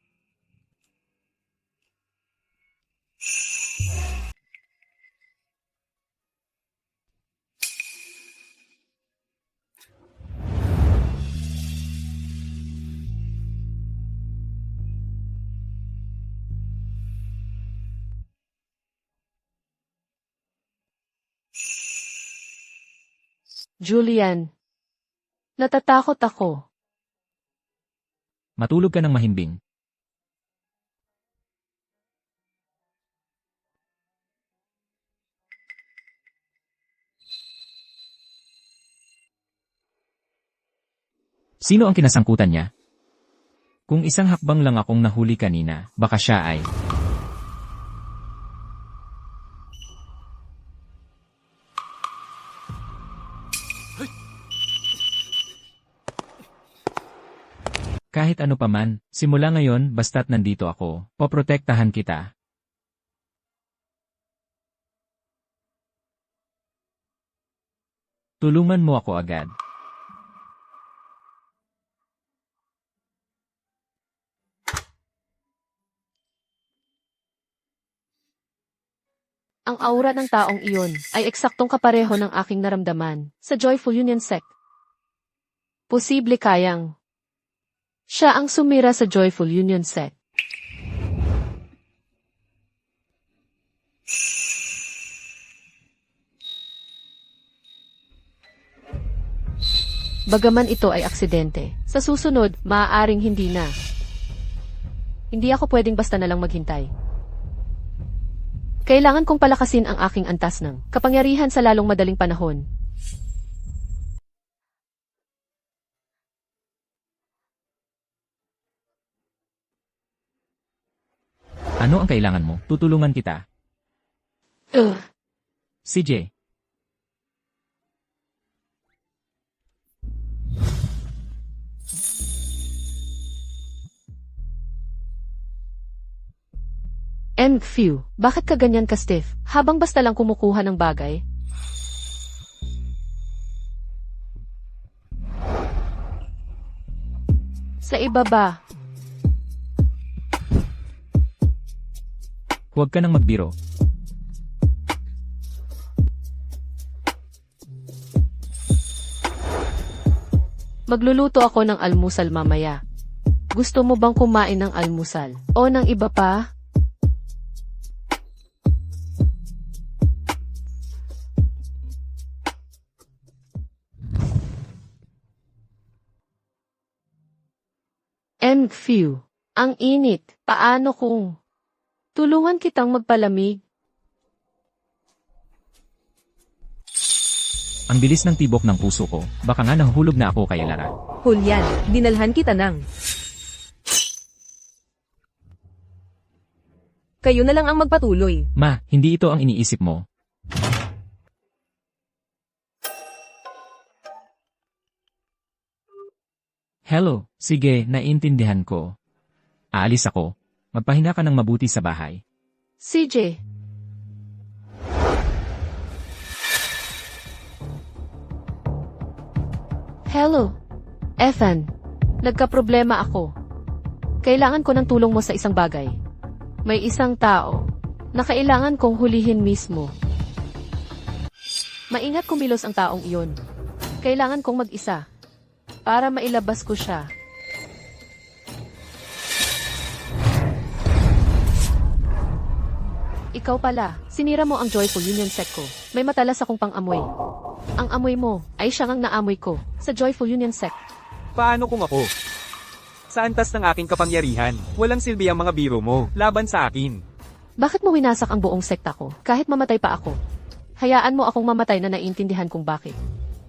Julian, natatakot ako. Matulog ka ng mahimbing. Sino ang kinasangkutan niya? Kung isang hakbang lang akong nahuli kanina, baka siya ay... Kahit ano paman, simula ngayon basta't nandito ako, poprotektahan kita. Tulungan mo ako agad. Ang aura ng taong iyon ay eksaktong kapareho ng aking naramdaman sa Joyful Union Sect. Posible kayang siya ang sumira sa Joyful Union Sect. Bagaman ito ay aksidente, sa susunod, maaaring hindi na. Hindi ako pwedeng basta na lang maghintay. Kailangan kong palakasin ang aking antas ng kapangyarihan sa lalong madaling panahon. Ano ang kailangan mo? Tutulungan kita. CJ. Phew, bakit ka ganyan ka stiff? Habang basta lang kumukuha ng bagay? Sa iba ba? Huwag ka nang magbiro. Magluluto ako ng almusal mamaya. Gusto mo bang kumain ng almusal? O ng iba pa? Phew. Ang init. Paano kung tulungan kitang magpalamig? Ang bilis ng tibok ng puso ko, baka nga nahulog na ako kay Lara. Julian, dinalhan kita ng. Kayo na lang ang magpatuloy. Ma, hindi ito ang iniisip mo. Hello, sige, naiintindihan ko. Aalis ako. Magpahinga ka ng mabuti sa bahay. CJ. Hello. Ethan. Nagkaproblema ako. Kailangan ko ng tulong mo sa isang bagay. May isang tao na kailangan kong hulihin mismo. Maingat kumilos ang taong iyon. Kailangan kong mag-isa para mailabas ko siya. Ikaw pala, sinira mo ang Joyful Union Sect ko. May matalas akong pang-amoy. Ang amoy mo ay siyang ang naamoy ko sa Joyful Union Sect. Paano kung ako? Sa antas ng aking kapangyarihan, walang silbi ang mga biro mo, laban sa akin. Bakit mo winasak ang buong sekta ko, kahit mamatay pa ako? Hayaan mo akong mamatay na naiintindihan kung bakit.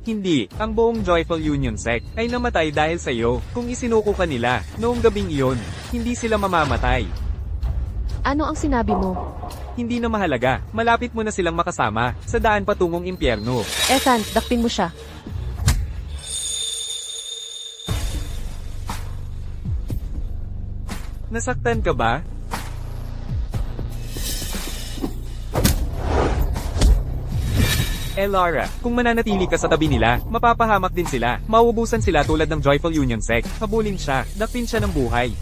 Hindi, ang buong Joyful Union Sect ay namatay dahil sa iyo. Kung isinuko ka nila, noong gabing iyon, hindi sila mamamatay. Ano ang sinabi mo? Hindi na mahalaga, malapit mo na silang makasama, sa daan patungong impyerno. Ethan, dakpin mo siya. Nasaktan ka ba? Lara, kung mananatili ka sa tabi nila, mapapahamak din sila. Mauubusan sila tulad ng Joyful Union Sect. Habulin siya, dakpin siya ng buhay.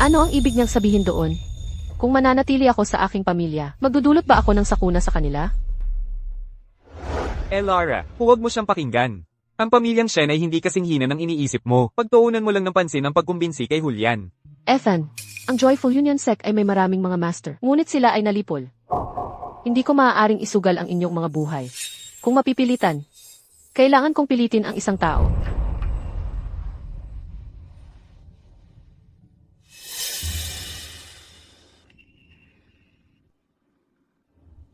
Ano ang ibig niyang sabihin doon? Kung mananatili ako sa aking pamilya, magdudulot ba ako ng sakuna sa kanila? Lara, huwag mo siyang pakinggan. Ang pamilyang Shen ay hindi kasing hina ng iniisip mo. Pagtuunan mo lang ng pansin ang pagkumbinsi kay Julian. Ethan, ang Joyful Union Sect ay may maraming mga master, ngunit sila ay nalipol. Hindi ko maaaring isugal ang inyong mga buhay. Kung mapipilitan, kailangan kong pilitin ang isang tao.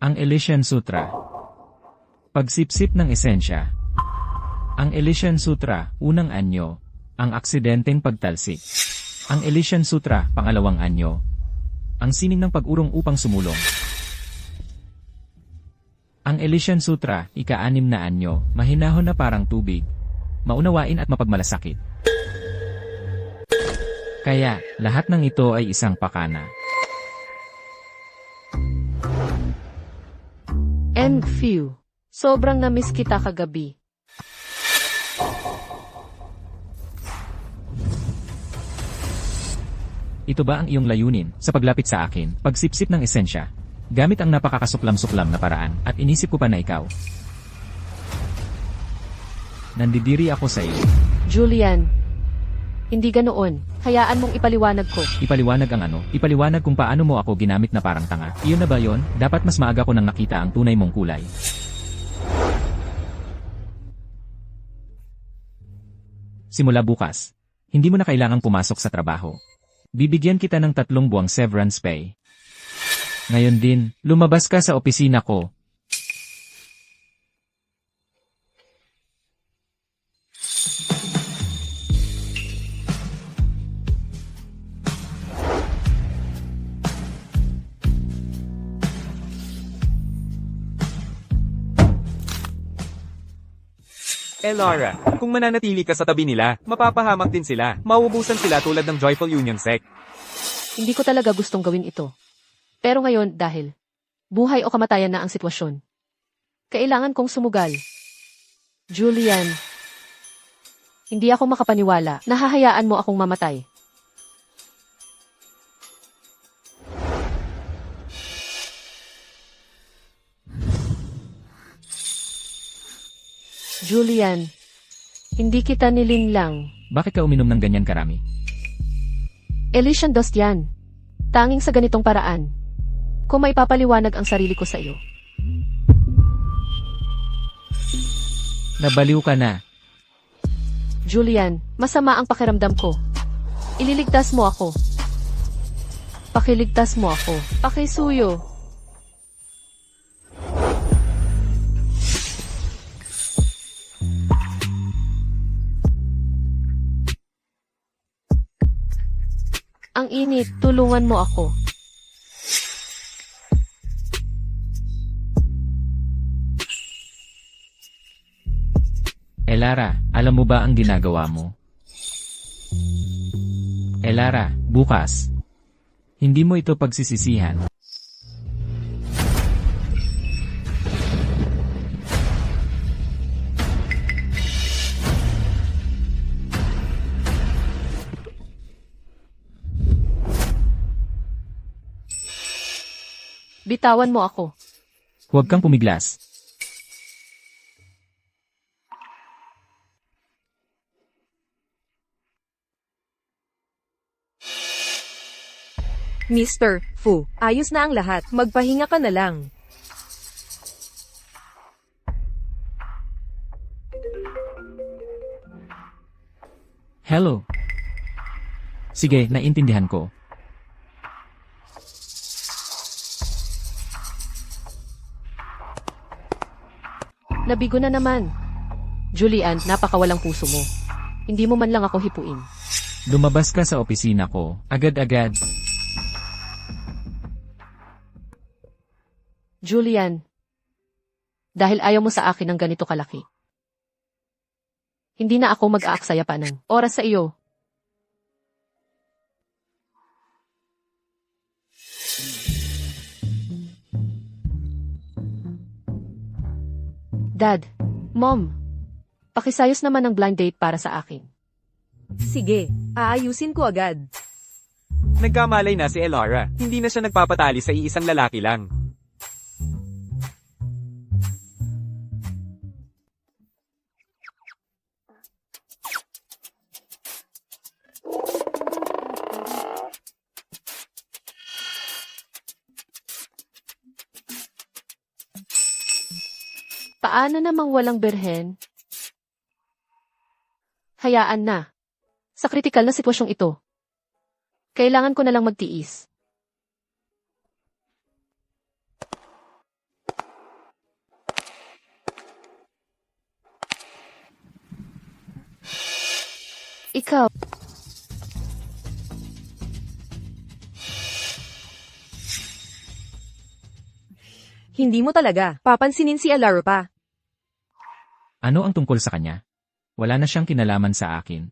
Ang Elysian Sutra. Pagsipsip ng esensya. Ang Elysian Sutra, unang anyo. Ang aksidenteng pagtalsik. Ang Elysian Sutra, pangalawang anyo. Ang sining ng pag-urong upang sumulong. Ang Elysian Sutra, ika-6 na anyo, mahinahon na parang tubig. Maunawain at mapagmalasakit. Kaya, lahat ng ito ay isang pakana. Phew. Sobrang na-miss kita kagabi. Ito ba ang iyong layunin sa paglapit sa akin, pagsipsip ng esensya? Gamit ang napakakasuklam-suklam na paraan at inisip ko pa na ikaw. Nandidiri ako sa iyo. Julian, hindi ganoon. Hayaan mong ipaliwanag ko. Ipaliwanag ang ano? Ipaliwanag kung paano mo ako ginamit na parang tanga. Iyon na ba yon? Dapat mas maaga ko nang nakita ang tunay mong kulay. Simula bukas, hindi mo na kailangang pumasok sa trabaho. Bibigyan kita ng 3 buwang severance pay. Ngayon din, lumabas ka sa opisina ko. Lara, kung mananatili ka sa tabi nila, mapapahamak din sila. Mauubusan sila tulad ng Joyful Union Sect. Hindi ko talaga gustong gawin ito. Pero ngayon, dahil buhay o kamatayan na ang sitwasyon, kailangan kong sumugal. Julian, hindi ako makapaniwala na hahayaan mo akong mamatay. Julian, hindi kita nilinlang. Bakit ka uminom ng ganyan karami? Elysian Dust yan. Tanging sa ganitong paraan. Kung may papaliwanag ang sarili ko sa iyo. Nabaliw ka na. Julian, masama ang pakiramdam ko. Ililigtas mo ako. Pakiligtas mo ako. Pakisuyo. Ang init, tulungan mo ako. Elara, alam mo ba ang ginagawa mo? Elara, bukas. Hindi mo ito pagsisisihan. Bitawan mo ako. Huwag kang pumiglas. Mr. Fu, ayos na ang lahat. Magpahinga ka na lang. Hello. Sige, naintindihan ko. Nabigo na naman. Julian, napakawalang puso mo. Hindi mo man lang ako hipuin. Lumabas ka sa opisina ko, agad-agad. Julian, dahil ayaw mo sa akin ng ganito kalaki. Hindi na ako mag-aaksaya pa ng oras sa iyo. Dad, Mom, pakisayos naman ng blind date para sa akin. Sige, aayusin ko agad. Nagkamalay na si Elara. Hindi na siya nagpapatali sa iisang lalaki lang. Paano namang walang berhen? Hayaan na. Sa kritikal na sitwasyong ito, kailangan ko na lang magtiis. Ikaw. Hindi mo talaga papansinin si Elara pa. Ano ang tungkol sa kanya? Wala na siyang kinalaman sa akin.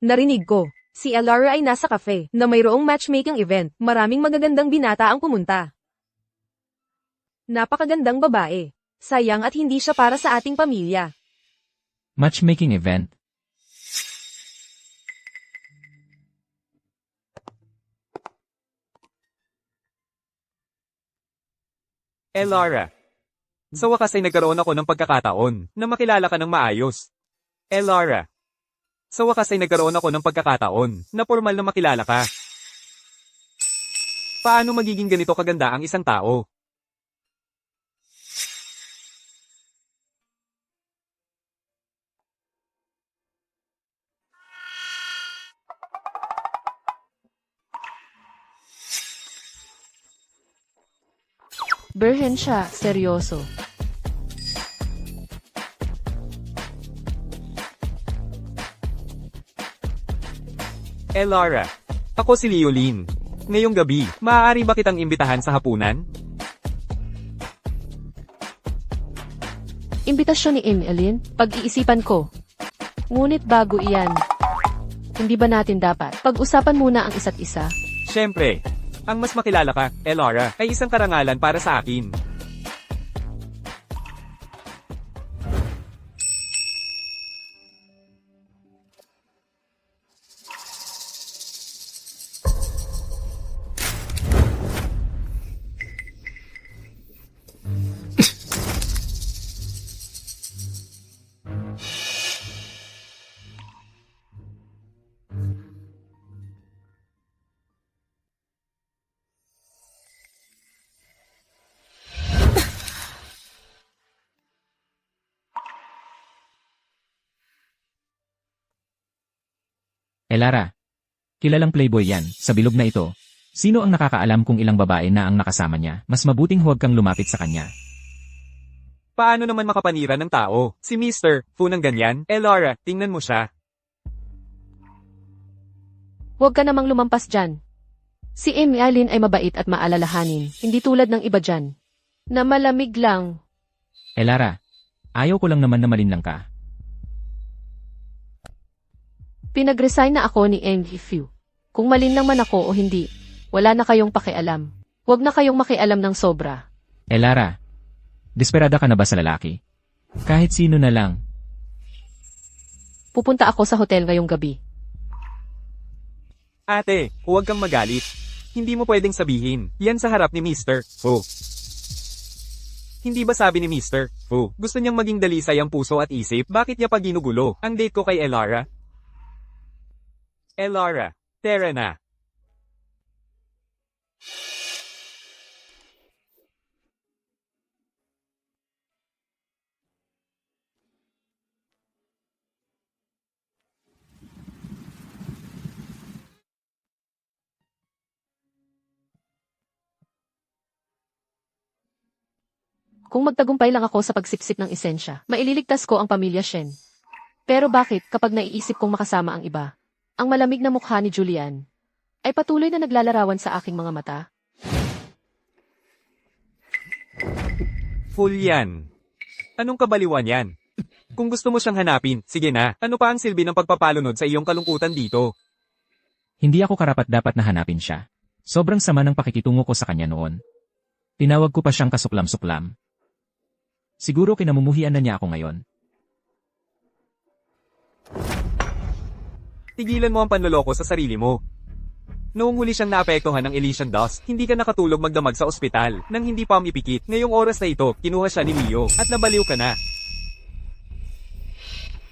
Narinig ko, si Elara ay nasa cafe na mayroong matchmaking event. Maraming magagandang binata ang pumunta. Napakagandang babae. Sayang at hindi siya para sa ating pamilya. Matchmaking event. Elara. Sa wakas ay nagkaroon ako ng pagkakataon na makilala ka ng maayos. Elara. Sa wakas ay nagkaroon ako ng pagkakataon na formal na makilala ka. Paano magiging ganito kaganda ang isang tao? Berhen siya, seryoso. Elara. Ako si Leoline. Ngayong gabi, maaari ba kitang imbitahan sa hapunan? Imbitasyon ni Emeline, pag-iisipan ko. Ngunit bago iyan, hindi ba natin dapat pag-usapan muna ang isa't isa? Siyempre, ang mas makilala ka, Elara, ay isang karangalan para sa akin. Elara. Kilalang playboy yan, sa bilog na ito. Sino ang nakakaalam kung ilang babae na ang nakasama niya? Mas mabuting huwag kang lumapit sa kanya. Paano naman makapanira ng tao? Si Mr. Fu ng ganyan? Laura, tingnan mo siya. Huwag ka namang lumampas dyan. Si Alin ay mabait at maalalahanin, hindi tulad ng iba dyan. Na malamig lang. Elara. Ayaw ko lang naman na malinlang ka. Pinag-resign na ako ni Fu. Kung malinlang man ako o hindi, wala na kayong pakialam. Huwag na kayong makialam ng sobra. Elara. Desperada ka na ba sa lalaki? Kahit sino na lang. Pupunta ako sa hotel ngayong gabi. Ate, huwag kang magalit. Hindi mo pwedeng sabihin, yan sa harap ni Mr. Fu. Hindi ba sabi ni Mr. Fu, gusto niyang maging dalisay ang puso at isip, bakit niya pa ginugulo ang date ko kay Elara? Elara, tara na. Kung magtagumpay lang ako sa pagsipsip ng esensya, maililigtas ko ang pamilya Shen. Pero bakit kapag naiisip kong makasama ang iba? Ang malamig na mukha ni Julian ay patuloy na naglalarawan sa aking mga mata. Julian. Anong kabaliwan yan? Kung gusto mo siyang hanapin, sige na, ano pa ang silbi ng pagpapalunod sa iyong kalungkutan dito? Hindi ako karapat-dapat na hanapin siya. Sobrang sama ng pakikitungo ko sa kanya noon. Tinawag ko pa siyang kasuklam-suklam. Siguro kinamumuhian na niya ako ngayon. Tigilan mo ang panloloko sa sarili mo. Noong huli siyang naapektuhan ng Elysian dust, hindi ka nakatulog magdamag sa ospital, nang hindi pa umipikit. Ngayong oras na ito, kinuha siya ni Leo, at nabaliw ka na.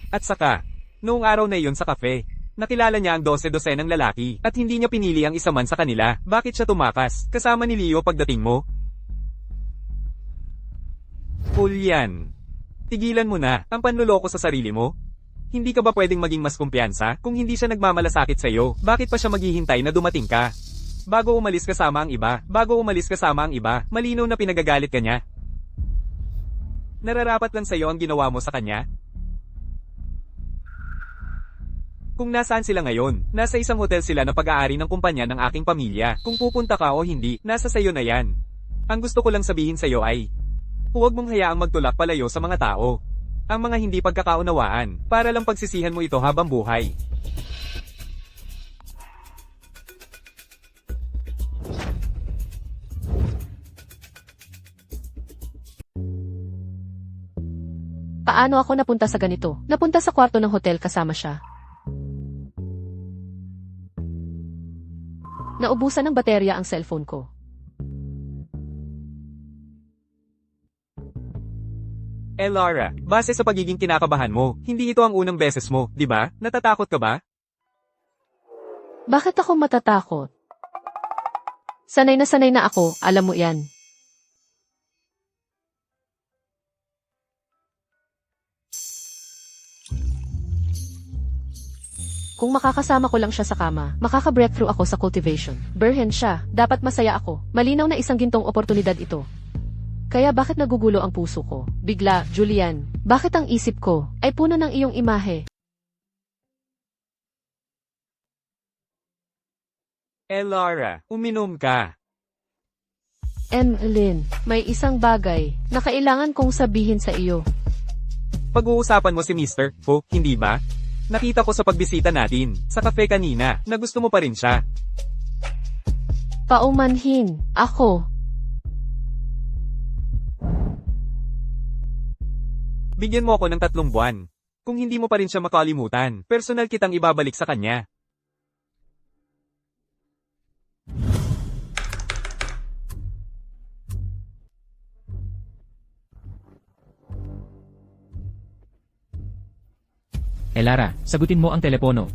At saka, noong araw na iyon sa cafe, nakilala niya ang 12 ng lalaki, at hindi niya pinili ang isa man sa kanila. Bakit siya tumakas, kasama ni Leo pagdating mo? Julian, tigilan mo na ang panloloko sa sarili mo. Hindi ka ba pwedeng maging mas kumpiyansa kung hindi siya nagmamalasakit sa iyo? Bakit pa siya maghihintay na dumating ka? Bago umalis kasama ang iba, malinaw na pinagagalit ka niya. Nararapat lang sa iyo ang ginawa mo sa kanya? Kung nasaan sila ngayon, nasa isang hotel sila na pag-aari ng kumpanya ng aking pamilya. Kung pupunta ka o hindi, nasa sayo na yan. Ang gusto ko lang sabihin sa iyo ay, huwag mong hayaang magtulak palayo sa mga tao. Ang mga hindi pagkakaunawaan, para lang pagsisihan mo ito habang buhay. Paano ako napunta sa ganito? Napunta sa kwarto ng hotel kasama siya. Naubusan ng baterya ang cellphone ko. Laura, base sa pagiging kinakabahan mo, hindi ito ang unang beses mo, di ba? Natatakot ka ba? Bakit ako matatakot? Sanay na ako, alam mo yan. Kung makakasama ko lang siya sa kama, makaka-breakthrough ako sa cultivation. Berhen siya, dapat masaya ako. Malinaw na isang gintong oportunidad ito. Kaya bakit nagugulo ang puso ko? Bigla, Julian, bakit ang isip ko ay puno ng iyong imahe? Laura, uminom ka. Lynn, may isang bagay na kailangan kong sabihin sa iyo. Pag-uusapan mo si Mr. Fu, hindi ba? Nakita ko sa pagbisita natin, sa cafe kanina, na gusto mo pa rin siya. Paumanhin, ako. Bigyan mo ako ng 3 buwan. Kung hindi mo pa rin siya makalimutan, personal kitang ibabalik sa kanya. Elara, sagutin mo ang telepono.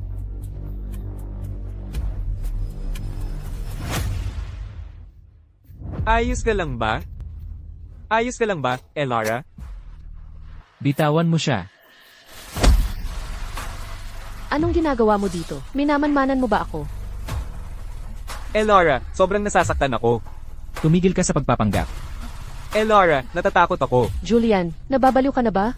Ayos ka lang ba? Ayos ka lang ba, Elara? Bitawan mo siya. Anong ginagawa mo dito? Minamanmanan mo ba ako? Elora, sobrang nasasaktan ako. Tumigil ka sa pagpapanggap. Elora, natatakot ako. Julian, nababaliw ka na ba?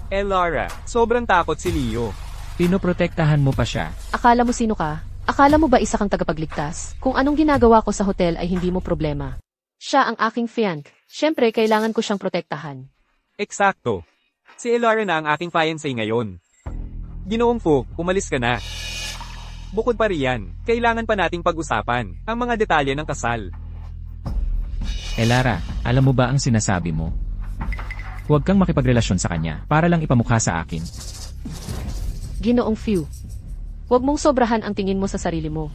Elora, sobrang takot si Leo. Pinoprotektahan mo pa siya. Akala mo sino ka? Akala mo ba isa kang tagapagligtas? Kung anong ginagawa ko sa hotel ay hindi mo problema. Siya ang aking fiancé. Siyempre, kailangan ko siyang protektahan. Eksakto. Si Elora na ang aking fiancé ngayon. Ginoong Fu, umalis ka na. Bukod pa riyan, kailangan pa nating pag-usapan ang mga detalye ng kasal. Elara, alam mo ba ang sinasabi mo? Huwag kang makipagrelasyon sa kanya para lang ipamukha sa akin. Ginoong Fu. Huwag mong sobrahan ang tingin mo sa sarili mo.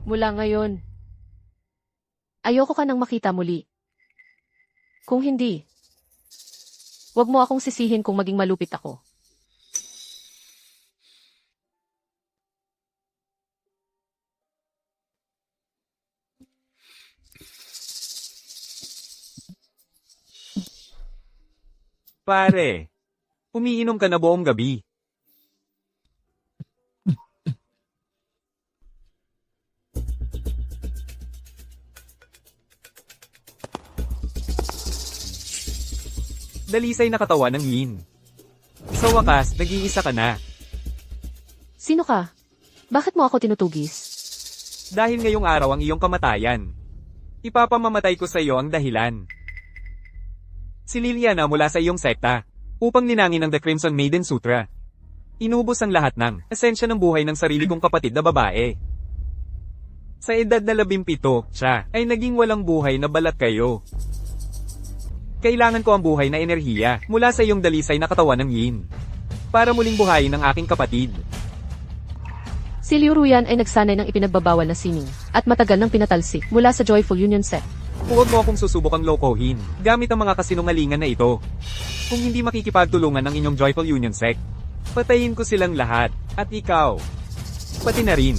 Mula ngayon, ayoko ka nang makita muli. Kung hindi, huwag mo akong sisihin kung maging malupit ako. Pare, umiinom ka na buong gabi. Dalisay na katawan ng Yin. Sa wakas, nag-iisa ka na. Sino ka? Bakit mo ako tinutugis? Dahil ngayong araw ang iyong kamatayan. Ipapamamatay ko sa iyo ang dahilan. Si Liliana mula sa iyong sekta, upang linangin ang The Crimson Maiden Sutra. Inubos ang lahat ng esensya ng buhay ng sarili kong kapatid na babae. Sa edad na 17, siya ay naging walang buhay na balat kayo. Kailangan ko ang buhay na enerhiya mula sa iyong dalisay na katawan ng Yin. Para muling buhayin ang aking kapatid. Si Liu Ruyan ay nagsanay ng ipinagbabawal na sining at matagal nang pinatalsik mula sa Joyful Union Sect. Huwag mo akong susubukang lokohin gamit ang mga kasinungalingan na ito. Kung hindi makikipagtulungan ng inyong Joyful Union Sect, patayin ko silang lahat, at ikaw, pati na rin.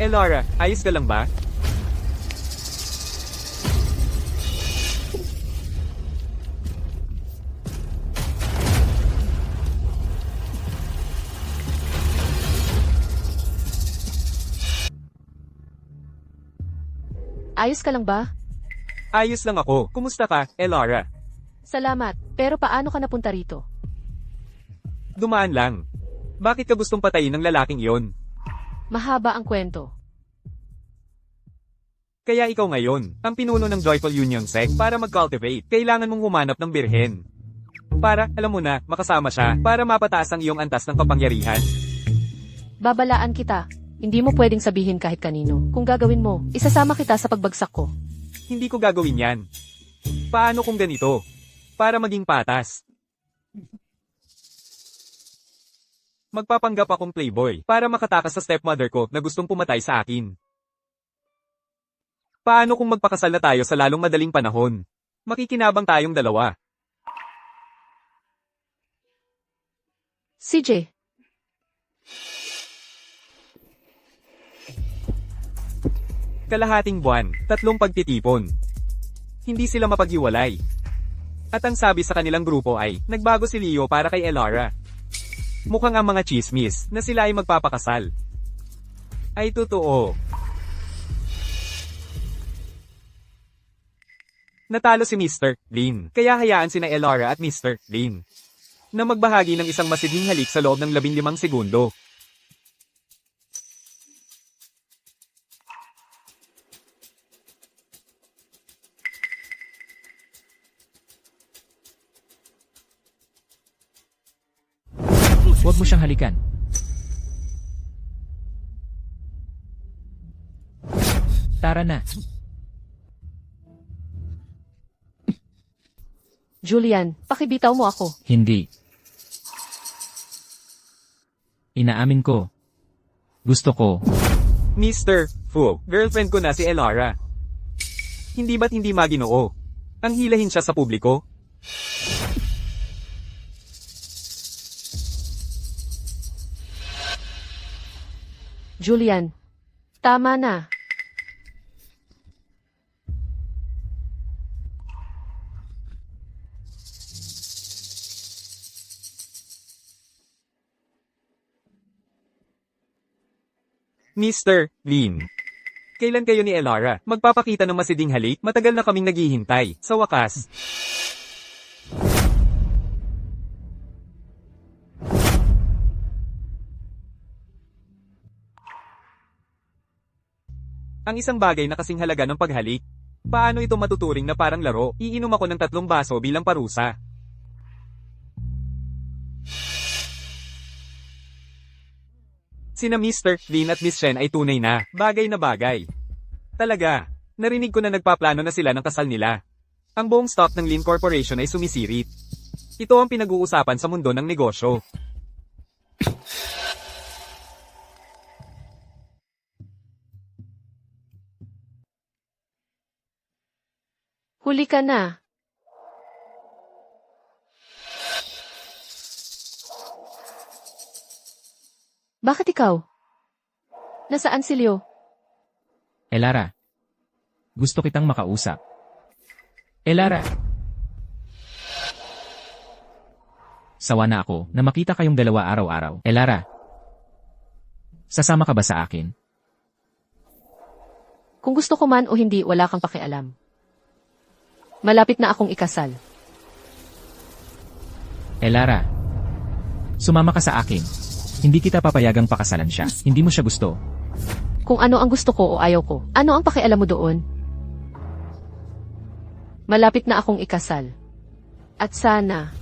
Elora, ayos ka lang ba? Ayos ka lang ba? Ayos lang ako. Kumusta ka, Elora? Salamat, pero paano ka napunta rito? Dumaan lang. Bakit ka gustong patayin ng lalaking iyon? Mahaba ang kwento. Kaya ikaw ngayon, ang pinuno ng Joyful Union Sect para mag-cultivate. Kailangan mong humanap ng birhen. Para, alam mo na, makasama siya, para mapataas ang iyong antas ng kapangyarihan. Babalaan kita. Hindi mo pwedeng sabihin kahit kanino. Kung gagawin mo, isasama kita sa pagbagsak ko. Hindi ko gagawin yan. Paano kung ganito? Para maging patas. Magpapanggap akong playboy para makatakas sa stepmother ko na gustong pumatay sa akin. Paano kung magpakasal na tayo sa lalong madaling panahon? Makikinabang tayong dalawa. CJ, Kalahating buwan, 3 pagtitipon. Hindi sila mapaghiwalay. At ang sabi sa kanilang grupo ay, nagbago si Leo para kay Elora. Mukhang ang mga chismis na sila ay magpapakasal. Ay totoo. Natalo si Mr. Lin, kaya hayaan sina Elora at Mr. Lin na magbahagi ng isang masidhing halik sa loob ng 15 segundo. Huwag mo siyang halikan. Tara na. Julian, pakibitaw mo ako. Hindi. Inaamin ko. Gusto ko. Mr. Fu, girlfriend ko na si Elora. Hindi ba't hindi maginoo? Ang hilahin siya sa publiko? Julian, tama na. Mr. Lin. Kailan kayo ni Elara magpapakita ng masiding halik? Matagal na kaming naghihintay. Sa wakas. Ang isang bagay na kasing halaga ng paghalik. Paano ito matuturing na parang laro? Iinom ako ng 3 baso bilang parusa. Sina Mr. Lin at Miss Shen ay tunay na bagay. Talaga, narinig ko na nagpaplano na sila ng kasal nila. Ang buong stock ng Lin Corporation ay sumisirit. Ito ang pinag-uusapan sa mundo ng negosyo. Huli ka na. Bakit ikaw? Nasaan si Leo? Elara. Gusto kitang makausap. Elara. Sawa na ako na makita kayong dalawa araw-araw. Elara. Sasama ka ba sa akin? Kung gusto ko man o hindi, wala kang pakialam. Malapit na akong ikasal. Elara. Sumama ka sa akin. Hindi kita papayagang pakasalan siya. Hindi mo siya gusto. Kung ano ang gusto ko o ayaw ko, ano ang pakialam mo doon? Malapit na akong ikasal. At sana,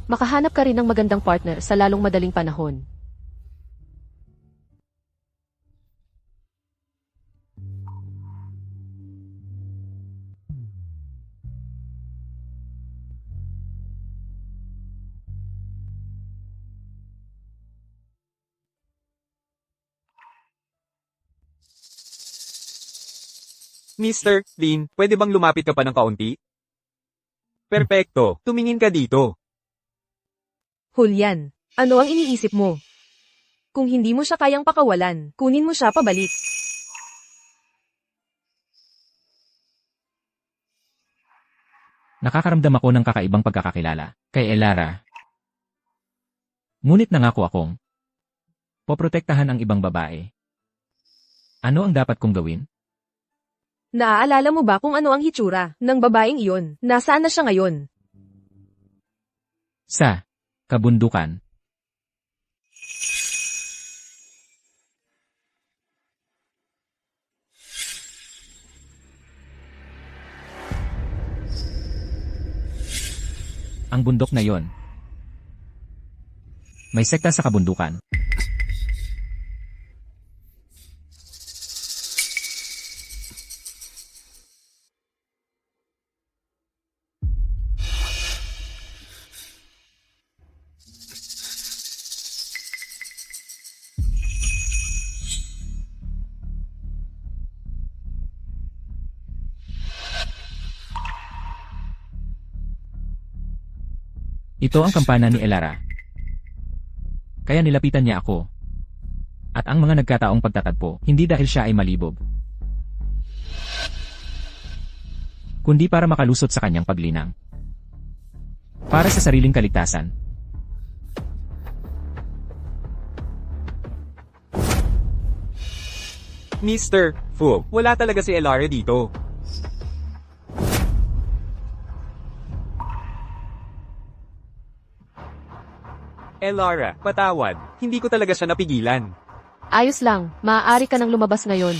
makahanap ka rin ng magandang partner sa lalong madaling panahon. Mr. Lin, pwede bang lumapit ka pa ng kaunti? Perpekto, tumingin ka dito. Julian, ano ang iniisip mo? Kung hindi mo siya kayang pakawalan, kunin mo siya pabalik. Nakakaramdam ako ng kakaibang pagkakakilala kay Elara. Ngunit nangako akong poprotektahan ang ibang babae. Ano ang dapat kong gawin? Naaalala mo ba kung ano ang hitsura ng babaeng iyon? Nasaan na siya ngayon? Sa kabundukan. Ang bundok na yon. May sekta sa kabundukan. Ito ang kampana ni Elara. Kaya nilapitan niya ako. At ang mga nagkataong pagtatagpo, hindi dahil siya ay malibog, kundi para makalusot sa kanyang paglinang. Para sa sariling kaligtasan. Mr. Fu, wala talaga si Elara dito. Elara, patawad. Hindi ko talaga siya napigilan. Ayos lang, maaari ka nang lumabas ngayon.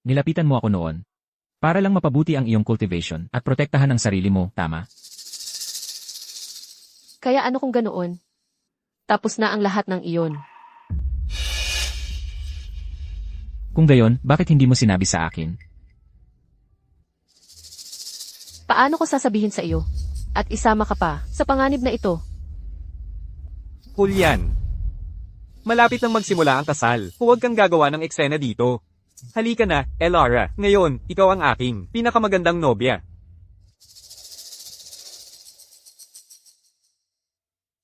Nilapitan mo ako noon. Para lang mapabuti ang iyong cultivation at protektahan ang sarili mo, tama? Kaya ano kung ganoon? Tapos na ang lahat ng iyon. Kung gayon, bakit hindi mo sinabi sa akin? Paano ko sasabihin sa iyo? At isama ka pa sa panganib na ito. Julian. Malapit nang magsimula ang kasal. Huwag kang gagawa ng eksena dito. Halika na, Elara. Ngayon, ikaw ang aking pinakamagandang nobya.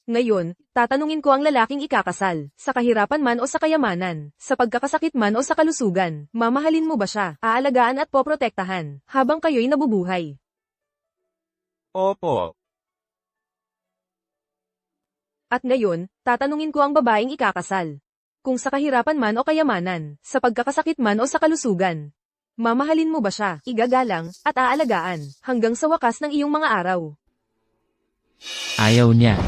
Ngayon, tatanungin ko ang lalaking ikakasal, sa kahirapan man o sa kayamanan, sa pagkakasakit man o sa kalusugan, mamahalin mo ba siya, aalagaan at poprotektahan, habang kayo'y nabubuhay? Opo. At ngayon, tatanungin ko ang babaeng ikakasal. Kung sa kahirapan man o kayamanan, sa pagkakasakit man o sa kalusugan, mamahalin mo ba siya, igagalang, at aalagaan, hanggang sa wakas ng iyong mga araw? Ayaw niya.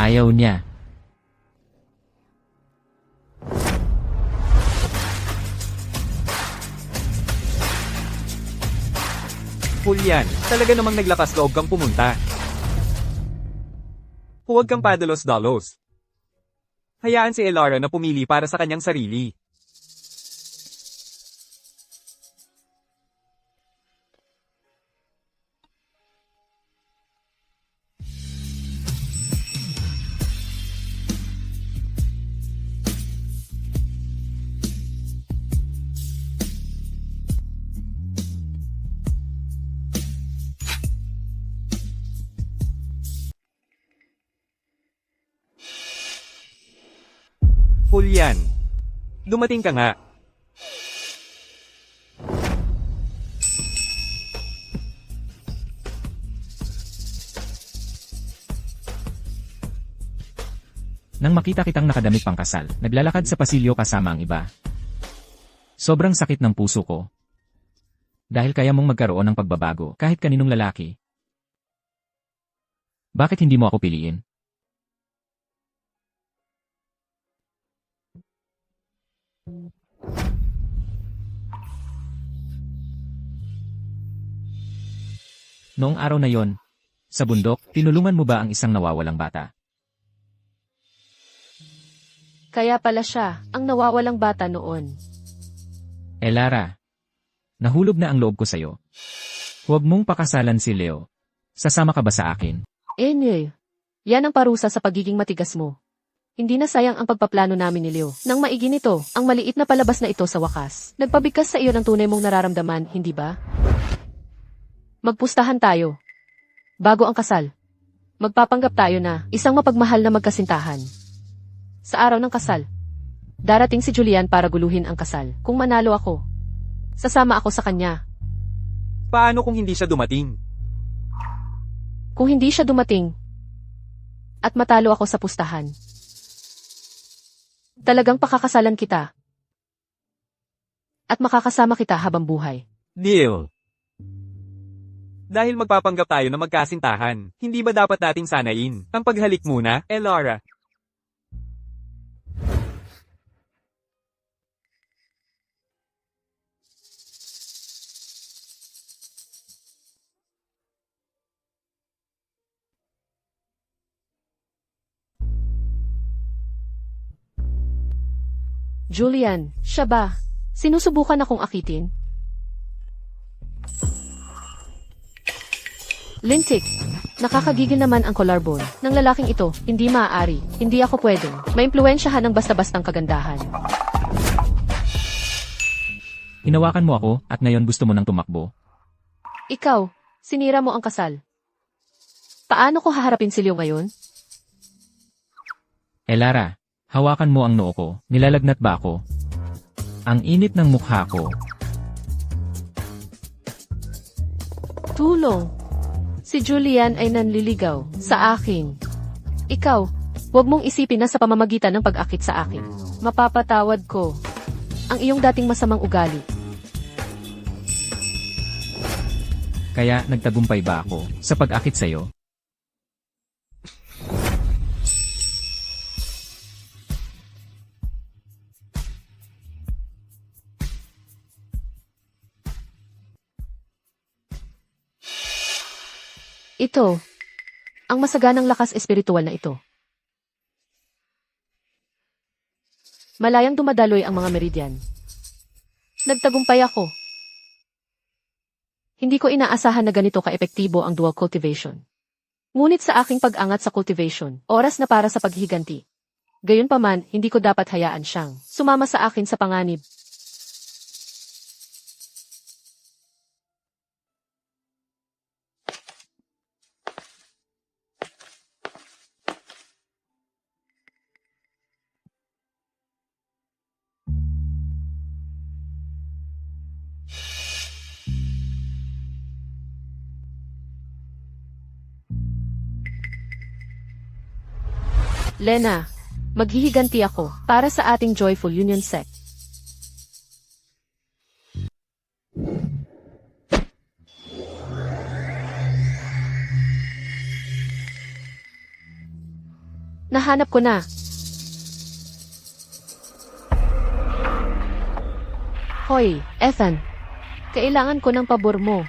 Ayaw niya. Julian, talaga namang naglakas loob kang pumunta. Huwag kang padalos-dalos. Hayaan si Elara na pumili para sa kanyang sarili. Julian, dumating ka nga. Nang makita kitang nakadamit pang kasal, naglalakad sa pasilyo kasama ang iba. Sobrang sakit ng puso ko. Dahil kaya mong magkaroon ng pagbabago kahit kaninong lalaki. Bakit hindi mo ako piliin? Noong araw na yon, sa bundok, tinulungan mo ba ang isang nawawalang bata? Kaya pala siya, ang nawawalang bata noon. Elara, nahulog na ang loob ko sa'yo. Huwag mong pakasalan si Leo. Sasama ka ba sa akin? Yan ang parusa sa pagiging matigas mo. Hindi na sayang ang pagpaplano namin ni Leo. Nang maigi nito, ang maliit na palabas na ito sa wakas. Nagpabigkas sa iyo ng tunay mong nararamdaman, hindi ba? Magpustahan tayo. Bago ang kasal. Magpapanggap tayo na isang mapagmahal na magkasintahan. Sa araw ng kasal, darating si Julian para guluhin ang kasal. Kung manalo ako, sasama ako sa kanya. Paano kung hindi siya dumating? Kung hindi siya dumating, at matalo ako sa pustahan, talagang pakakasalan kita. At makakasama kita habang buhay. Deal. Dahil magpapanggap tayo na magkasintahan, hindi ba dapat nating sanayin ang paghalik muna, Elara? Julian, siya ba? Sinusubukan akong akitin? Lintik, nakakagigil naman ang collarbone ng lalaking ito. Hindi maaari. Hindi ako pwedeng maimpluwensyahan ng basta-bastang kagandahan. Hinawakan mo ako at ngayon gusto mo nang tumakbo. Ikaw, sinira mo ang kasal. Paano ko haharapin si Leo ngayon? Elara, hawakan mo ang noo ko. Nilalagnat ba ako? Ang init ng mukha ko. Tulong. Si Julian ay nanliligaw sa akin. Ikaw, huwag mong isipin na sa pamamagitan ng pag-akit sa akin. Mapapatawad ko ang iyong dating masamang ugali. Kaya nagtagumpay ba ako sa pag-akit sa'yo? Ito, ang masaganang lakas espiritual na ito. Malayang dumadaloy ang mga meridian. Nagtagumpay ako. Hindi ko inaasahan na ganito ka-epektibo ang dual cultivation. Ngunit sa aking pag-angat sa cultivation, oras na para sa paghiganti. Gayunpaman, hindi ko dapat hayaan siyang sumama sa akin sa panganib. Lena, maghihiganti ako para sa ating Joyful Union Sect. Nahanap ko na. Hoy, Ethan. Kailangan ko ng pabor mo.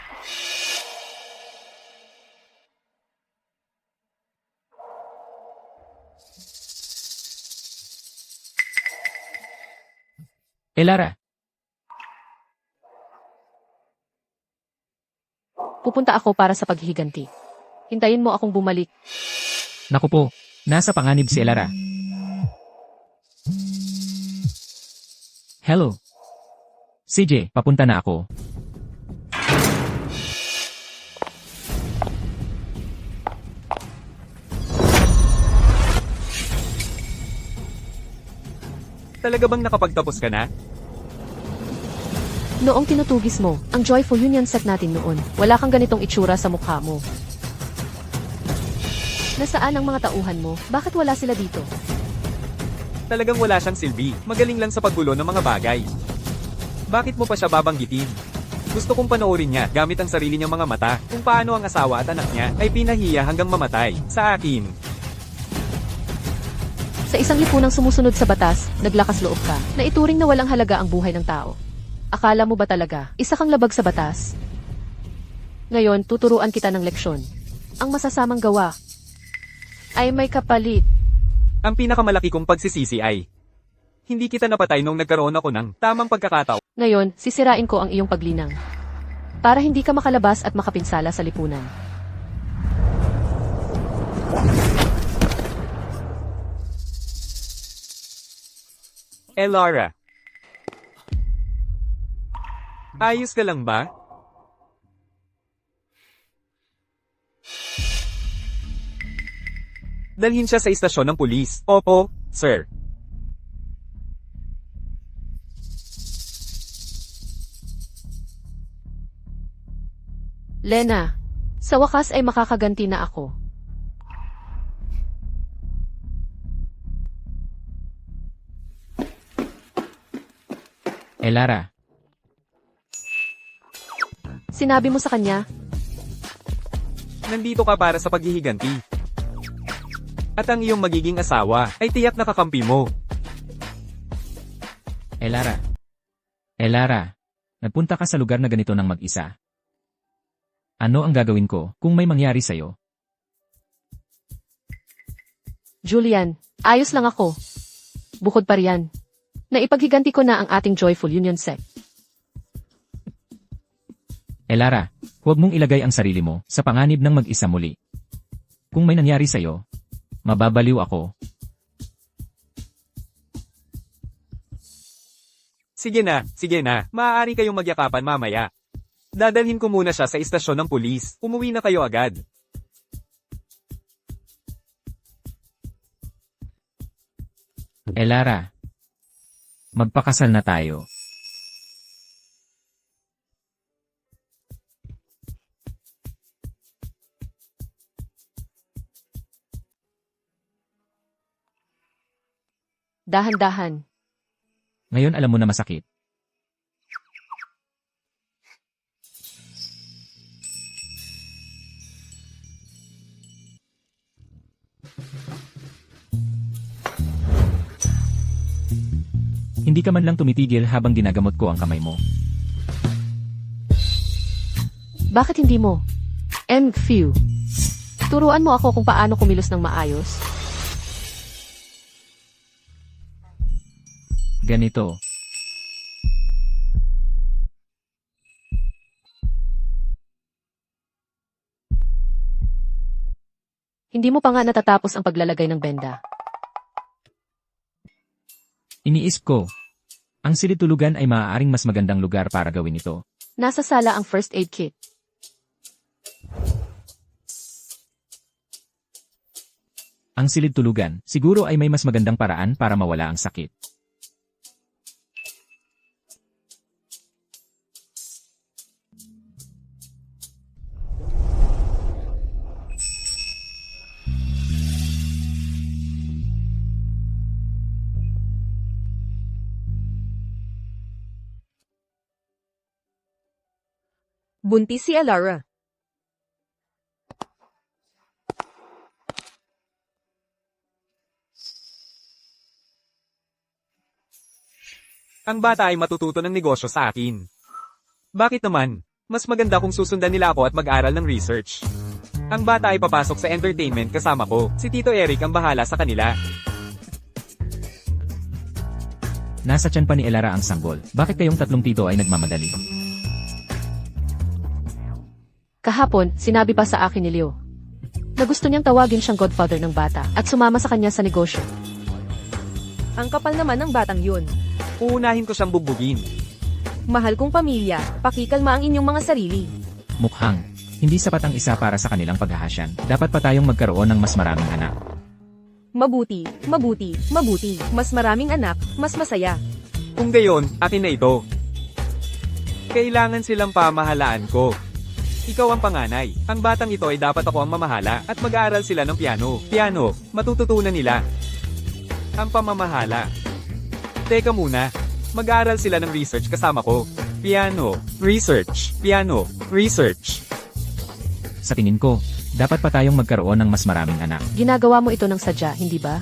Lara, Pupunta ako para sa paghihiganti. Hintayin mo akong bumalik. naku po, nasa panganib si Lara. Hello. CJ, papunta na ako. Talaga bang nakapagtapos ka na? Noong tinutugis mo, ang Joyful Union Sect natin noon, wala kang ganitong itsura sa mukha mo. Nasaan ang mga tauhan mo? Bakit wala sila dito? Talagang wala siyang silbi. Magaling lang sa paggulo ng mga bagay. Bakit mo pa siya babanggitin? Gusto kong panoorin niya gamit ang sarili niyang mga mata kung paano ang asawa at anak niya ay pinahiya hanggang mamatay. Sa akin. Sa isang lipunang sumusunod sa batas, naglakas loob ka, na ituring na walang halaga ang buhay ng tao. Akala mo ba talaga, isa kang labag sa batas? Ngayon, tuturuan kita ng leksyon. Ang masasamang gawa ay may kapalit. Ang pinakamalaki kong pagsisisi ay hindi kita napatay nung nagkaroon ako ng tamang pagkakataon. Ngayon, sisirain ko ang iyong paglinang. Para hindi ka makalabas at makapinsala sa lipunan. Lara. Ayos ka lang ba? Dalhin siya sa istasyon ng pulis. Opo, sir. Lena, sa wakas ay makakaganti na ako. Lara, Sinabi mo sa kanya, Nandito ka para sa paghihiganti. At ang iyong magiging asawa ay tiyak na kakampi mo. Lara. Lara, nagpunta ka sa lugar na ganito ng mag-isa. Ano ang gagawin ko kung may mangyari sa'yo? Julian, ayos lang ako. Bukod pa riyan, naipaghiganti ko na ang ating Joyful Union Sect. Lara, huwag mong ilagay ang sarili mo sa panganib ng mag-isa muli. Kung may nangyari sa'yo, mababaliw ako. Sige na. Maaari kayong magyakapan mamaya. Dadalhin ko muna siya sa istasyon ng pulis. Umuwi na kayo agad. Lara, magpakasal na tayo. Dahan-dahan. Ngayon alam mo na masakit. Hindi ka man lang tumitigil habang ginagamot ko ang kamay mo. Bakit hindi mo? Few. Turuan mo ako kung paano kumilos ng maayos. Ganito. Hindi mo pa nga natatapos ang paglalagay ng benda. Iniisip ko. Ang silid-tulugan ay maaaring mas magandang lugar para gawin ito. Nasa sala ang first aid kit. Ang silid-tulugan, siguro ay may mas magandang paraan para mawala ang sakit. Buntis si Elara. Ang bata ay matututo ng negosyo sa akin. Bakit naman? Mas maganda kung susundan nila ako at mag-aral ng research. Ang bata ay papasok sa entertainment kasama ko. Si Tito Eric ang bahala sa kanila. Nasa tiyan pa ni Elara ang sanggol. Bakit kayong tatlong tito ay nagmamadali? Kahapon, sinabi pa sa akin ni Leo na gusto niyang tawagin siyang godfather ng bata at sumama sa kanya sa negosyo. Ang kapal naman ng batang yun. Uunahin ko siyang bubugin. Mahal kong pamilya, pakikalma ang inyong mga sarili. Mukhang, hindi sapat ang isa para sa kanilang paghahasyan. Dapat pa tayong magkaroon ng mas maraming anak. Mabuti, mabuti, mabuti. Mas maraming anak, mas masaya. Kung gayon, akin na ito. Kailangan silang pamahalaan ko. Ikaw ang panganay. Ang batang ito ay dapat ako ang mamahala at mag-aaral sila ng piano. Piano, matututunan nila. Ang pamamahala. Teka muna. Mag-aaral sila ng research kasama ko. Piano, research, piano, research. Sa tingin ko, dapat pa tayong magkaroon ng mas maraming anak. Ginagawa mo ito ng sadya, hindi ba?